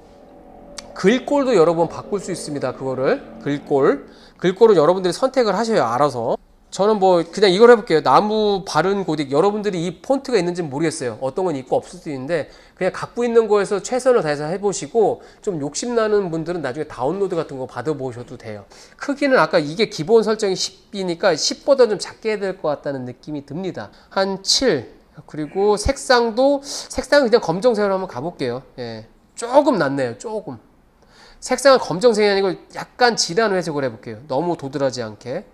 [SPEAKER 1] 글꼴도 여러 번 바꿀 수 있습니다. 그거를 글꼴은 여러분들이 선택을 하셔요. 알아서. 저는 뭐 그냥 이걸 해볼게요. 나무 바른 고딕. 여러분들이 이 폰트가 있는지는 모르겠어요. 어떤 건 있고 없을 수도 있는데 그냥 갖고 있는 거에서 최선을 다해서 해보시고 좀 욕심나는 분들은 나중에 다운로드 같은 거 받아보셔도 돼요. 크기는 아까 이게 기본 설정이 10이니까 10보다 좀 작게 해야 될 것 같다는 느낌이 듭니다. 한 7. 그리고 색상은 그냥 검정색으로 한번 가볼게요. 예. 조금 낫네요. 조금. 색상은 검정색이 아니고 약간 진한 회색으로 해볼게요. 너무 도드라지 않게.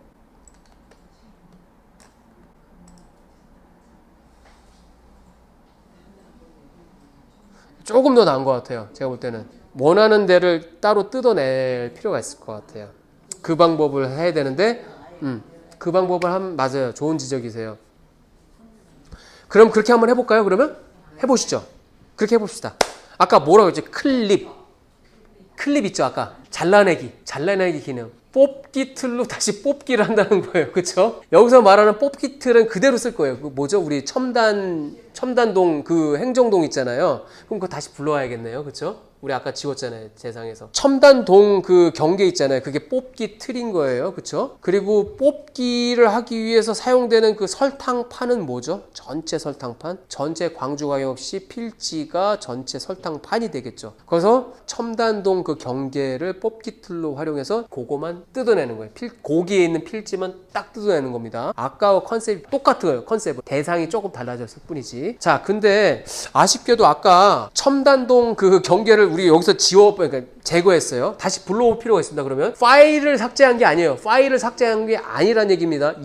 [SPEAKER 1] 조금 더 나은 것 같아요. 제가 볼 때는 원하는 데를 따로 뜯어낼 필요가 있을 것 같아요. 그 방법을 해야 되는데 그 방법을 맞아요. 좋은 지적이세요. 그럼 그렇게 한번 해볼까요? 그러면 해보시죠. 그렇게 해봅시다. 아까 뭐라고 했지? 클립 있죠? 아까 잘라내기 기능. 뽑기 틀로 다시 뽑기를 한다는 거예요. 그쵸? 여기서 말하는 뽑기 틀은 그대로 쓸 거예요. 그 뭐죠? 우리 첨단동 그 행정동 있잖아요. 그럼 그거 다시 불러와야겠네요. 그쵸? 우리 아까 지웠잖아요. 세상에서. 첨단동 그 경계 있잖아요. 그게 뽑기 틀인 거예요. 그쵸? 그리고 뽑기를 하기 위해서 사용되는 그 설탕판은 뭐죠? 전체 설탕판. 전체 광주광역시 필지가 전체 설탕판이 되겠죠. 그래서 첨단동 그 경계를 뽑기 틀로 활용해서 그거만 뜯어내는 거예요. 거기에 있는 필지만 딱 뜯어내는 겁니다. 아까와 컨셉이 똑같아요. 컨셉은. 대상이 조금 달라졌을 뿐이지. 자, 근데 아쉽게도 아까 첨단동 그 경계를 우리 여기서 그러니까 제거했어요. 다시 불러올 필요가 있습니다. 그러면 파일을 삭제한 게 아니에요. 파일을 삭제한 게 아니란 얘기입니다.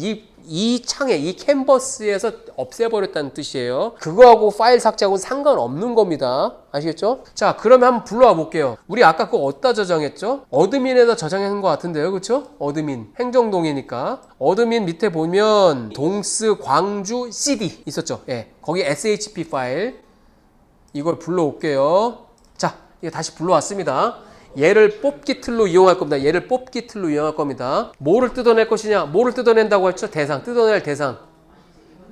[SPEAKER 1] 이 창에 이 캔버스에서 없애버렸다는 뜻이에요. 그거하고 파일 삭제하고는 상관없는 겁니다. 아시겠죠? 자, 그러면 한번 불러와 볼게요. 우리 아까 그거 어디다 저장했죠? 어드민에다 저장한 것 같은데요. 그쵸? 어드민. 행정동이니까. 어드민 밑에 보면 동스 광주 CD 있었죠? 예. 거기 SHP 파일. 이걸 불러올게요. 자, 이거 다시 불러왔습니다. 얘를 뽑기 틀로 이용할 겁니다. 뭐를 뜯어낼 것이냐? 뭐를 뜯어낸다고 했죠? 뜯어낼 대상.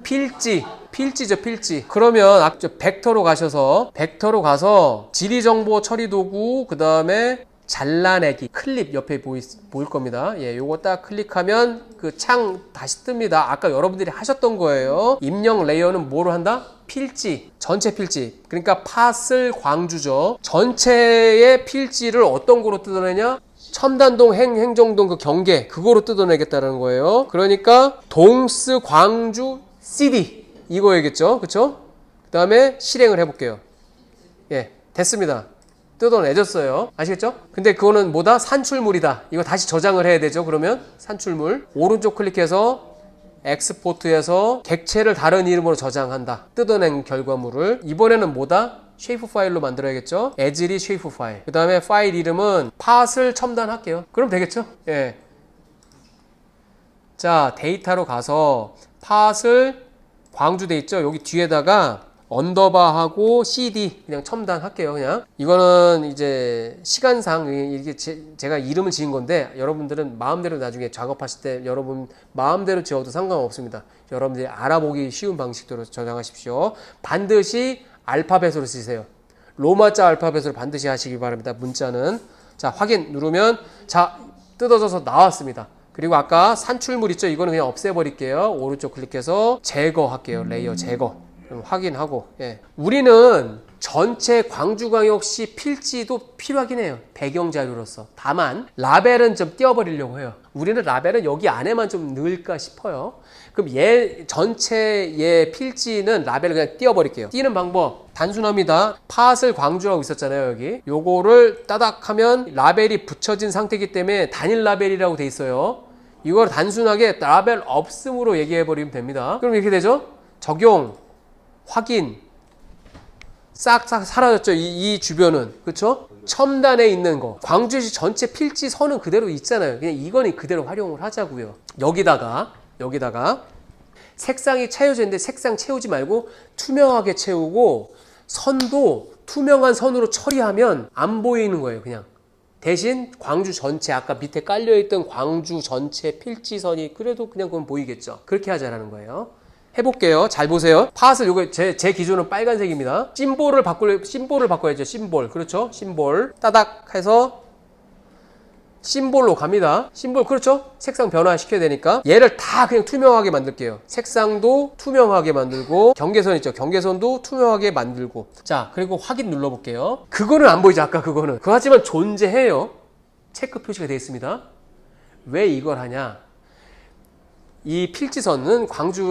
[SPEAKER 1] 필지죠, 필지. 그러면 벡터로 가서 지리정보 처리 도구, 그 다음에 잘라내기, 클립 옆에 보일 겁니다. 예, 요거 딱 클릭하면 그 창 다시 뜹니다. 아까 여러분들이 하셨던 거예요. 입력 레이어는 뭐로 한다? 필지, 전체 필지. 그러니까 팟을 광주죠. 전체의 필지를 어떤 거로 뜯어내냐? 첨단동 행정동 그 경계, 그거로 뜯어내겠다는 거예요. 그러니까 동스 광주 CD 이거야겠죠. 그쵸? 그 다음에 실행을 해볼게요. 예, 됐습니다. 뜯어내줬어요. 아시겠죠? 근데 그거는 뭐다? 산출물이다. 이거 다시 저장을 해야 되죠. 그러면 산출물. 오른쪽 클릭해서 엑스포트해서 객체를 다른 이름으로 저장한다. 뜯어낸 결과물을. 이번에는 뭐다? 쉐이프 파일로 만들어야겠죠? 에즈리 쉐이프 파일. 그 다음에 파일 이름은 팟을 첨단할게요. 그럼 되겠죠? 예. 자, 데이터로 가서 팟을 광주 돼 있죠? 여기 뒤에다가 언더바하고 CD 그냥 첨단할게요. 그냥 이거는 이제 시간상 이게 제가 이름을 지은 건데 여러분들은 마음대로 나중에 작업하실 때 여러분 마음대로 지어도 상관없습니다. 여러분들이 알아보기 쉬운 방식대로 저장하십시오. 반드시 알파벳으로 쓰세요. 로마자 알파벳으로 반드시 하시기 바랍니다. 문자는. 자, 확인 누르면 자, 뜯어져서 나왔습니다. 그리고 아까 산출물 있죠? 이거는 그냥 없애버릴게요. 오른쪽 클릭해서 제거할게요. 레이어 제거. 그럼 확인하고. 예. 우리는 전체 광주광역시 필지도 필요하긴 해요. 배경 자료로서. 다만 라벨은 좀 띄워버리려고 해요. 우리는 라벨은 여기 안에만 좀 넣을까 싶어요. 그럼 얘 전체 필지는 라벨을 그냥 띄워버릴게요. 띄는 방법 단순합니다. 팟을 광주라고 있었잖아요. 여기 요거를 따닥 하면 라벨이 붙여진 상태이기 때문에 단일 라벨이라고 돼 있어요. 이걸 단순하게 라벨 없음으로 얘기해버리면 됩니다. 그럼 이렇게 되죠. 적용, 확인, 싹싹 사라졌죠. 이 주변은. 그렇죠? 첨단에 있는 거. 광주시 전체 필지 선은 그대로 있잖아요. 그냥 이거는 그대로 활용을 하자고요. 여기다가 색상이 채워져 있는데 색상 채우지 말고 투명하게 채우고 선도 투명한 선으로 처리하면 안 보이는 거예요. 그냥. 대신 광주 전체 아까 밑에 깔려있던 광주 전체 필지선이 그래도 그냥 그건 보이겠죠. 그렇게 하자라는 거예요. 해볼게요. 잘 보세요. 팟을 요거 제 기준은 빨간색입니다. 심볼을 바꿔야죠. 심볼. 그렇죠? 심볼. 따닥 해서 심볼로 갑니다. 심볼 그렇죠? 색상 변화시켜야 되니까 얘를 다 그냥 투명하게 만들게요. 색상도 투명하게 만들고 경계선 있죠? 경계선도 투명하게 만들고 자 그리고 확인 눌러볼게요. 그거는 안 보이죠? 아까 그거는. 하지만 존재해요. 체크 표시가 되어 있습니다. 왜 이걸 하냐? 이 필지선은 광주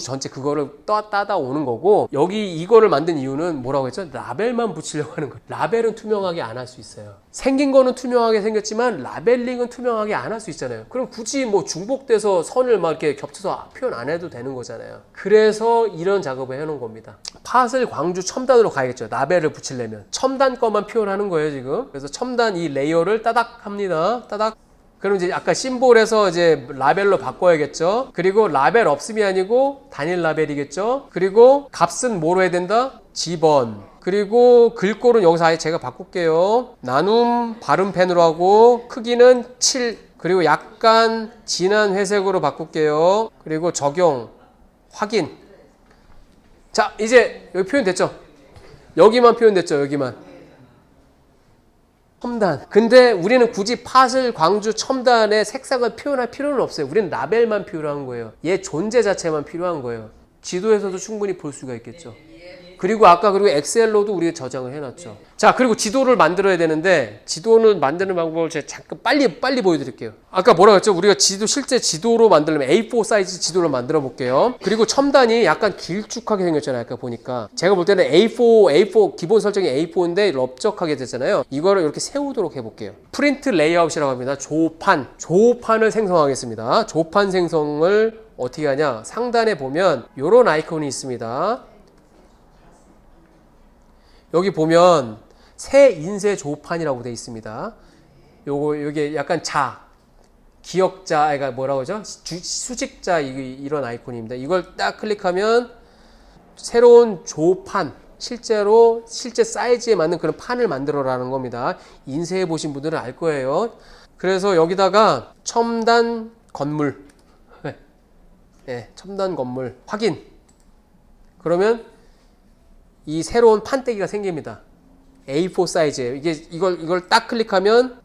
[SPEAKER 1] 전체 그거를 따다 오는 거고 여기 이거를 만든 이유는 뭐라고 했죠? 라벨만 붙이려고 하는 거예요. 라벨은 투명하게 안 할 수 있어요. 생긴 거는 투명하게 생겼지만 라벨링은 투명하게 안 할 수 있잖아요. 그럼 굳이 뭐 중복돼서 선을 막 이렇게 겹쳐서 표현 안 해도 되는 거잖아요. 그래서 이런 작업을 해놓은 겁니다. 팟을 광주 첨단으로 가야겠죠. 라벨을 붙이려면 첨단 것만 표현하는 거예요 지금. 그래서 첨단 이 레이어를 따닥 합니다. 따닥. 그럼 이제 아까 심볼에서 이제 라벨로 바꿔야겠죠. 그리고 라벨 없음이 아니고 단일 라벨이겠죠. 그리고 값은 뭐로 해야 된다? 지번. 그리고 글꼴은 여기서 아예 제가 바꿀게요. 나눔 발음펜으로 하고 크기는 7. 그리고 약간 진한 회색으로 바꿀게요. 그리고 적용, 확인. 자, 이제 여기 표현됐죠? 여기만 표현됐죠? 여기만. 첨단. 근데 우리는 굳이 팟을 광주 첨단의 색상을 표현할 필요는 없어요. 우리는 라벨만 필요한 거예요. 얘 존재 자체만 필요한 거예요. 지도에서도 충분히 볼 수가 있겠죠. 그리고 엑셀로도 우리가 저장을 해놨죠. 자, 그리고 지도를 만들어야 되는데 지도는 만드는 방법을 제가 잠깐 빨리 보여드릴게요. 아까 뭐라고 했죠? 우리가 실제 지도로 만들려면 A4 사이즈 지도를 만들어 볼게요. 그리고 첨단이 약간 길쭉하게 생겼잖아요. 아까 보니까 제가 볼 때는 A4 기본 설정이 A4인데 넓적하게 됐잖아요. 이거를 이렇게 세우도록 해볼게요. 프린트 레이아웃이라고 합니다. 조판을 생성하겠습니다. 조판 생성을 어떻게 하냐? 상단에 보면 이런 아이콘이 있습니다. 여기 보면 새 인쇄 조판이라고 되어 있습니다. 요게 약간 기역자, 그러니까 뭐라고 하죠? 수직자 이런 아이콘입니다. 이걸 딱 클릭하면 새로운 조판, 실제 사이즈에 맞는 그런 판을 만들어라는 겁니다. 인쇄해 보신 분들은 알 거예요. 그래서 여기다가 첨단 건물, 네, 첨단 건물 확인. 그러면 이 새로운 판때기가 생깁니다. A4 사이즈예요. 이걸 딱 클릭하면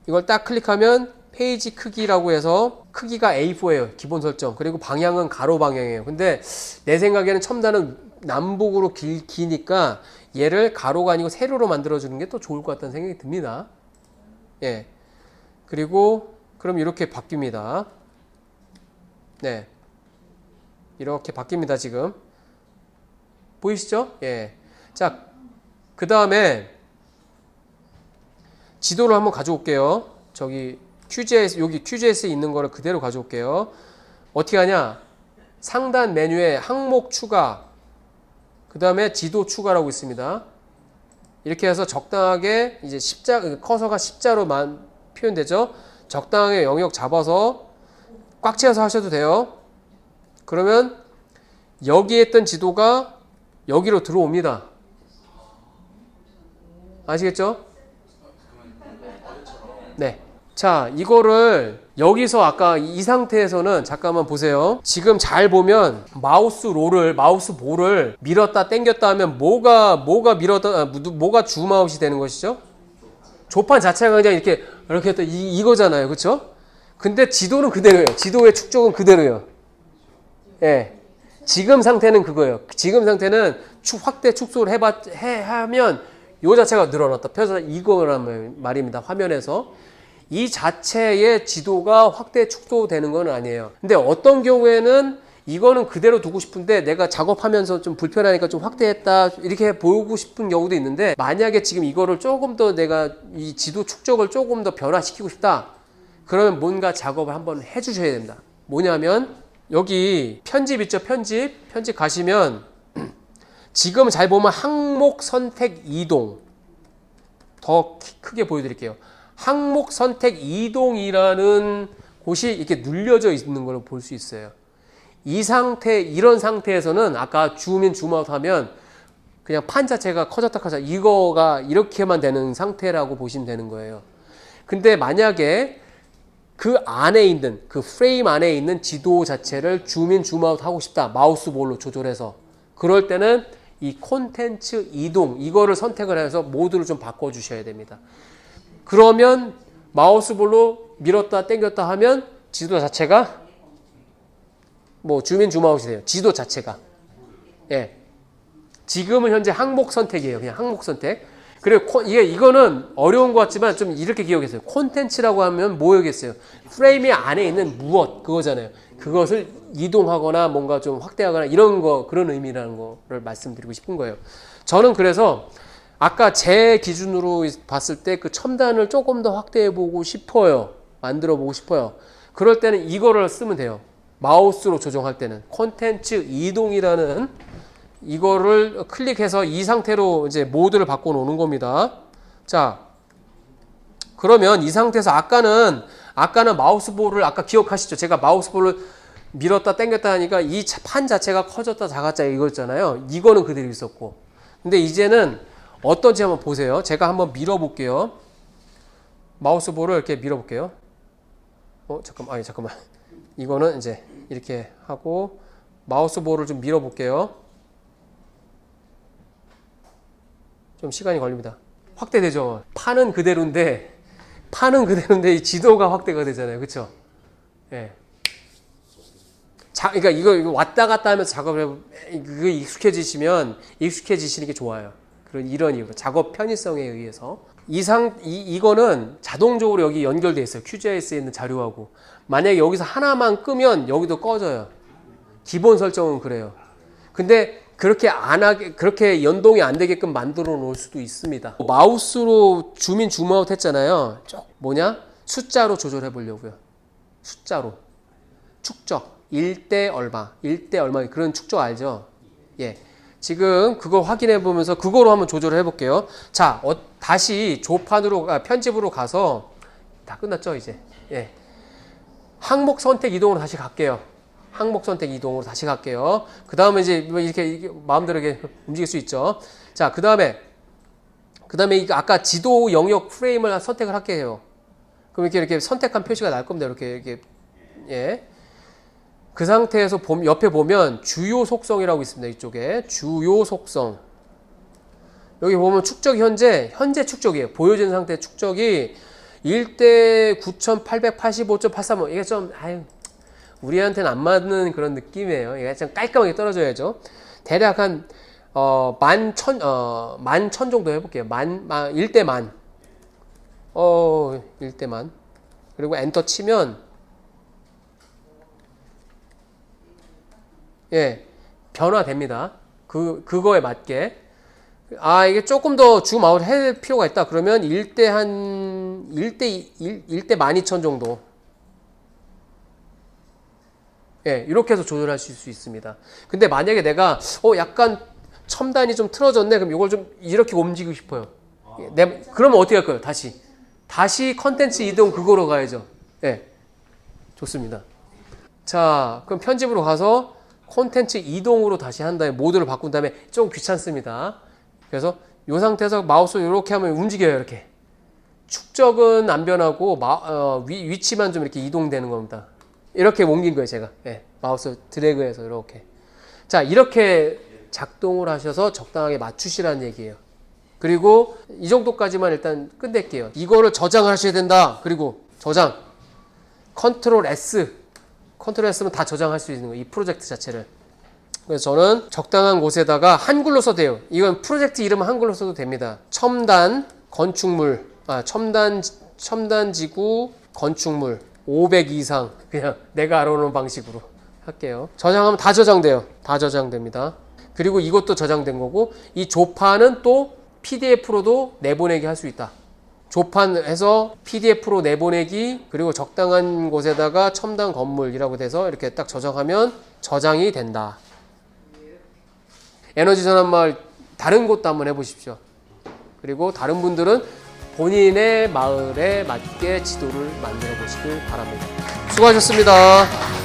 [SPEAKER 1] 페이지 크기라고 해서 크기가 A4예요. 기본 설정. 그리고 방향은 가로 방향이에요. 근데 내 생각에는 첨단은 남북으로 기니까 얘를 가로가 아니고 세로로 만들어 주는 게 또 좋을 것 같다는 생각이 듭니다. 예. 그리고 그럼 이렇게 바뀝니다. 네. 이렇게 바뀝니다, 지금. 보이시죠? 예. 자, 그 다음에 지도를 한번 가져올게요. 여기 QGS에 있는 거를 그대로 가져올게요. 어떻게 하냐? 상단 메뉴에 항목 추가, 그 다음에 지도 추가라고 있습니다. 이렇게 해서 적당하게 이제 커서가 십자로만 표현되죠? 적당하게 영역 잡아서 꽉 채워서 하셔도 돼요. 그러면 여기에 있던 지도가 여기로 들어옵니다. 아시겠죠? 네. 자, 이거를 여기서 아까 이 상태에서는 잠깐만 보세요. 지금 잘 보면 마우스 볼을 밀었다 당겼다 하면 뭐가 줌아웃이 되는 것이죠? 조판 자체가 그냥 이렇게 했다 이거잖아요. 그렇죠? 근데 지도는 그대로예요. 지도의 축적은 그대로예요. 예. 지금 상태는 그거예요. 지금 상태는 확대 축소를 하면 요 자체가 늘어났다. 펴서 이거란 말입니다. 화면에서. 이 자체의 지도가 확대 축소되는 건 아니에요. 근데 어떤 경우에는 이거는 그대로 두고 싶은데 내가 작업하면서 좀 불편하니까 좀 확대했다 이렇게 보고 싶은 경우도 있는데, 만약에 지금 이거를 조금 더 내가 이 지도 축적을 조금 더 변화시키고 싶다, 그러면 뭔가 작업을 한번 해주셔야 됩니다. 뭐냐면 여기 편집 있죠. 편집 가시면 지금 잘 보면 항목 선택 이동, 더 크게 보여드릴게요. 항목 선택 이동이라는 곳이 이렇게 눌려져 있는 걸 볼 수 있어요. 이런 상태에서는 아까 줌인 줌아웃 하면 그냥 판 자체가 커졌다 이거가 이렇게만 되는 상태라고 보시면 되는 거예요. 근데 만약에 그 안에 있는, 그 프레임 안에 있는 지도 자체를 줌인 줌아웃 하고 싶다, 마우스 볼로 조절해서, 그럴 때는 이 콘텐츠 이동 이거를 선택을 해서 모드를 좀 바꿔 주셔야 됩니다. 그러면 마우스 볼로 밀었다 당겼다 하면 지도 자체가 뭐 줌인 줌아웃이 돼요. 지도 자체가. 예. 지금은 현재 항목 선택이에요. 그냥 항목 선택. 그리고 이거는 어려운 것 같지만 좀 이렇게 기억했어요. 콘텐츠라고 하면 뭐였겠어요? 프레임이 안에 있는 무엇, 그거잖아요. 그것을 이동하거나 뭔가 좀 확대하거나 이런 거, 그런 의미라는 거를 말씀드리고 싶은 거예요. 저는 그래서 아까 제 기준으로 봤을 때 그 첨단을 조금 더 확대해 보고 싶어요. 만들어 보고 싶어요. 그럴 때는 이거를 쓰면 돼요. 마우스로 조정할 때는 콘텐츠 이동이라는 이거를 클릭해서 이 상태로 이제 모드를 바꿔 놓는 겁니다. 자, 그러면 이 상태에서 아까는 마우스볼을 아까 기억하시죠? 제가 마우스볼을 밀었다 당겼다 하니까 이 판 자체가 커졌다 작았다 이거였잖아요. 이거는 그대로 있었고. 근데 이제는 어떤지 한번 보세요. 제가 한번 밀어 볼게요. 마우스볼을 이렇게 밀어 볼게요. 잠깐만. 이거는 이제 이렇게 하고 마우스볼을 좀 밀어 볼게요. 좀 시간이 걸립니다. 확대되죠. 판은 그대로인데 이 지도가 확대가 되잖아요. 그렇죠? 예. 그러니까 이거 왔다 갔다 하면서 작업을 그게 익숙해지시는 게 좋아요. 이런 이유로 작업 편의성에 의해서 이거는 자동적으로 여기 연결돼 있어요. QGIS에 있는 자료하고. 만약에 여기서 하나만 끄면 여기도 꺼져요. 기본 설정은 그래요. 근데 그렇게 연동이 안 되게끔 만들어 놓을 수도 있습니다. 마우스로 줌인 줌아웃 했잖아요. 숫자로 조절해 보려고요. 숫자로. 축적. 1대 얼마 그런 축적 알죠? 예. 지금 그거 확인해 보면서 그거로 한번 조절을 해 볼게요. 자, 다시 편집으로 가서 다 끝났죠, 이제. 예. 항목 선택 이동으로 다시 갈게요. 그 다음에 이제 이렇게 마음대로 이렇게 움직일 수 있죠. 자, 그 다음에 이거 아까 지도 영역 프레임을 선택을 할게요. 그럼 이렇게 선택한 표시가 날 겁니다. 이렇게. 예. 그 상태에서 옆에 보면 주요 속성이라고 있습니다. 이쪽에 주요 속성. 여기 보면 축적이 현재 축적이에요. 보여진 상태 축적이 1대 9885.835. 이게 좀 우리한테는 안 맞는 그런 느낌이에요. 이게 좀 깔끔하게 떨어져야죠. 대략 한 11,000 정도 해볼게요. 1대 10,000. 1대 10,000. 그리고 엔터 치면 예, 변화됩니다. 그거에 맞게. 이게 조금 더 줌아웃 할 필요가 있다. 그러면 1대 12,000 정도. 예, 이렇게 해서 조절하실 수 있습니다. 근데 만약에 내가, 약간 첨단이 좀 틀어졌네. 그럼 이걸 좀 이렇게 움직이고 싶어요. 그러면 어떻게 할까요? 다시 컨텐츠 이동 그거로 가야죠. 예. 좋습니다. 자, 그럼 편집으로 가서 콘텐츠 이동으로 다시 한 다음에 모드를 바꾼 다음에 좀 귀찮습니다. 그래서 이 상태에서 마우스 이렇게 하면 움직여요. 이렇게. 축적은 안 변하고 위치만 좀 이렇게 이동되는 겁니다. 이렇게 옮긴 거예요, 제가. 네, 마우스 드래그해서 이렇게. 자, 이렇게 작동을 하셔서 적당하게 맞추시라는 얘기예요. 그리고 이 정도까지만 일단 끝낼게요. 이거를 저장하셔야 된다. 그리고 저장. 컨트롤 S면 다 저장할 수 있는 거예요. 이 프로젝트 자체를. 그래서 저는 적당한 곳에다가 한글로 써도 돼요. 이건 프로젝트 이름은 한글로 써도 됩니다. 첨단 건축물, 첨단 지구 건축물 500 이상 그냥 내가 알아오는 방식으로 할게요. 저장하면 다 저장돼요. 다 저장됩니다. 그리고 이것도 저장된 거고 이 조판은 또 PDF로도 내보내기 할 수 있다. 조판해서 PDF로 내보내기 그리고 적당한 곳에다가 첨단 건물이라고 돼서 이렇게 딱 저장하면 저장이 된다. 에너지 전환마을 다른 곳도 한번 해보십시오. 그리고 다른 분들은 본인의 마을에 맞게 지도를 만들어 보시길 바랍니다. 수고하셨습니다.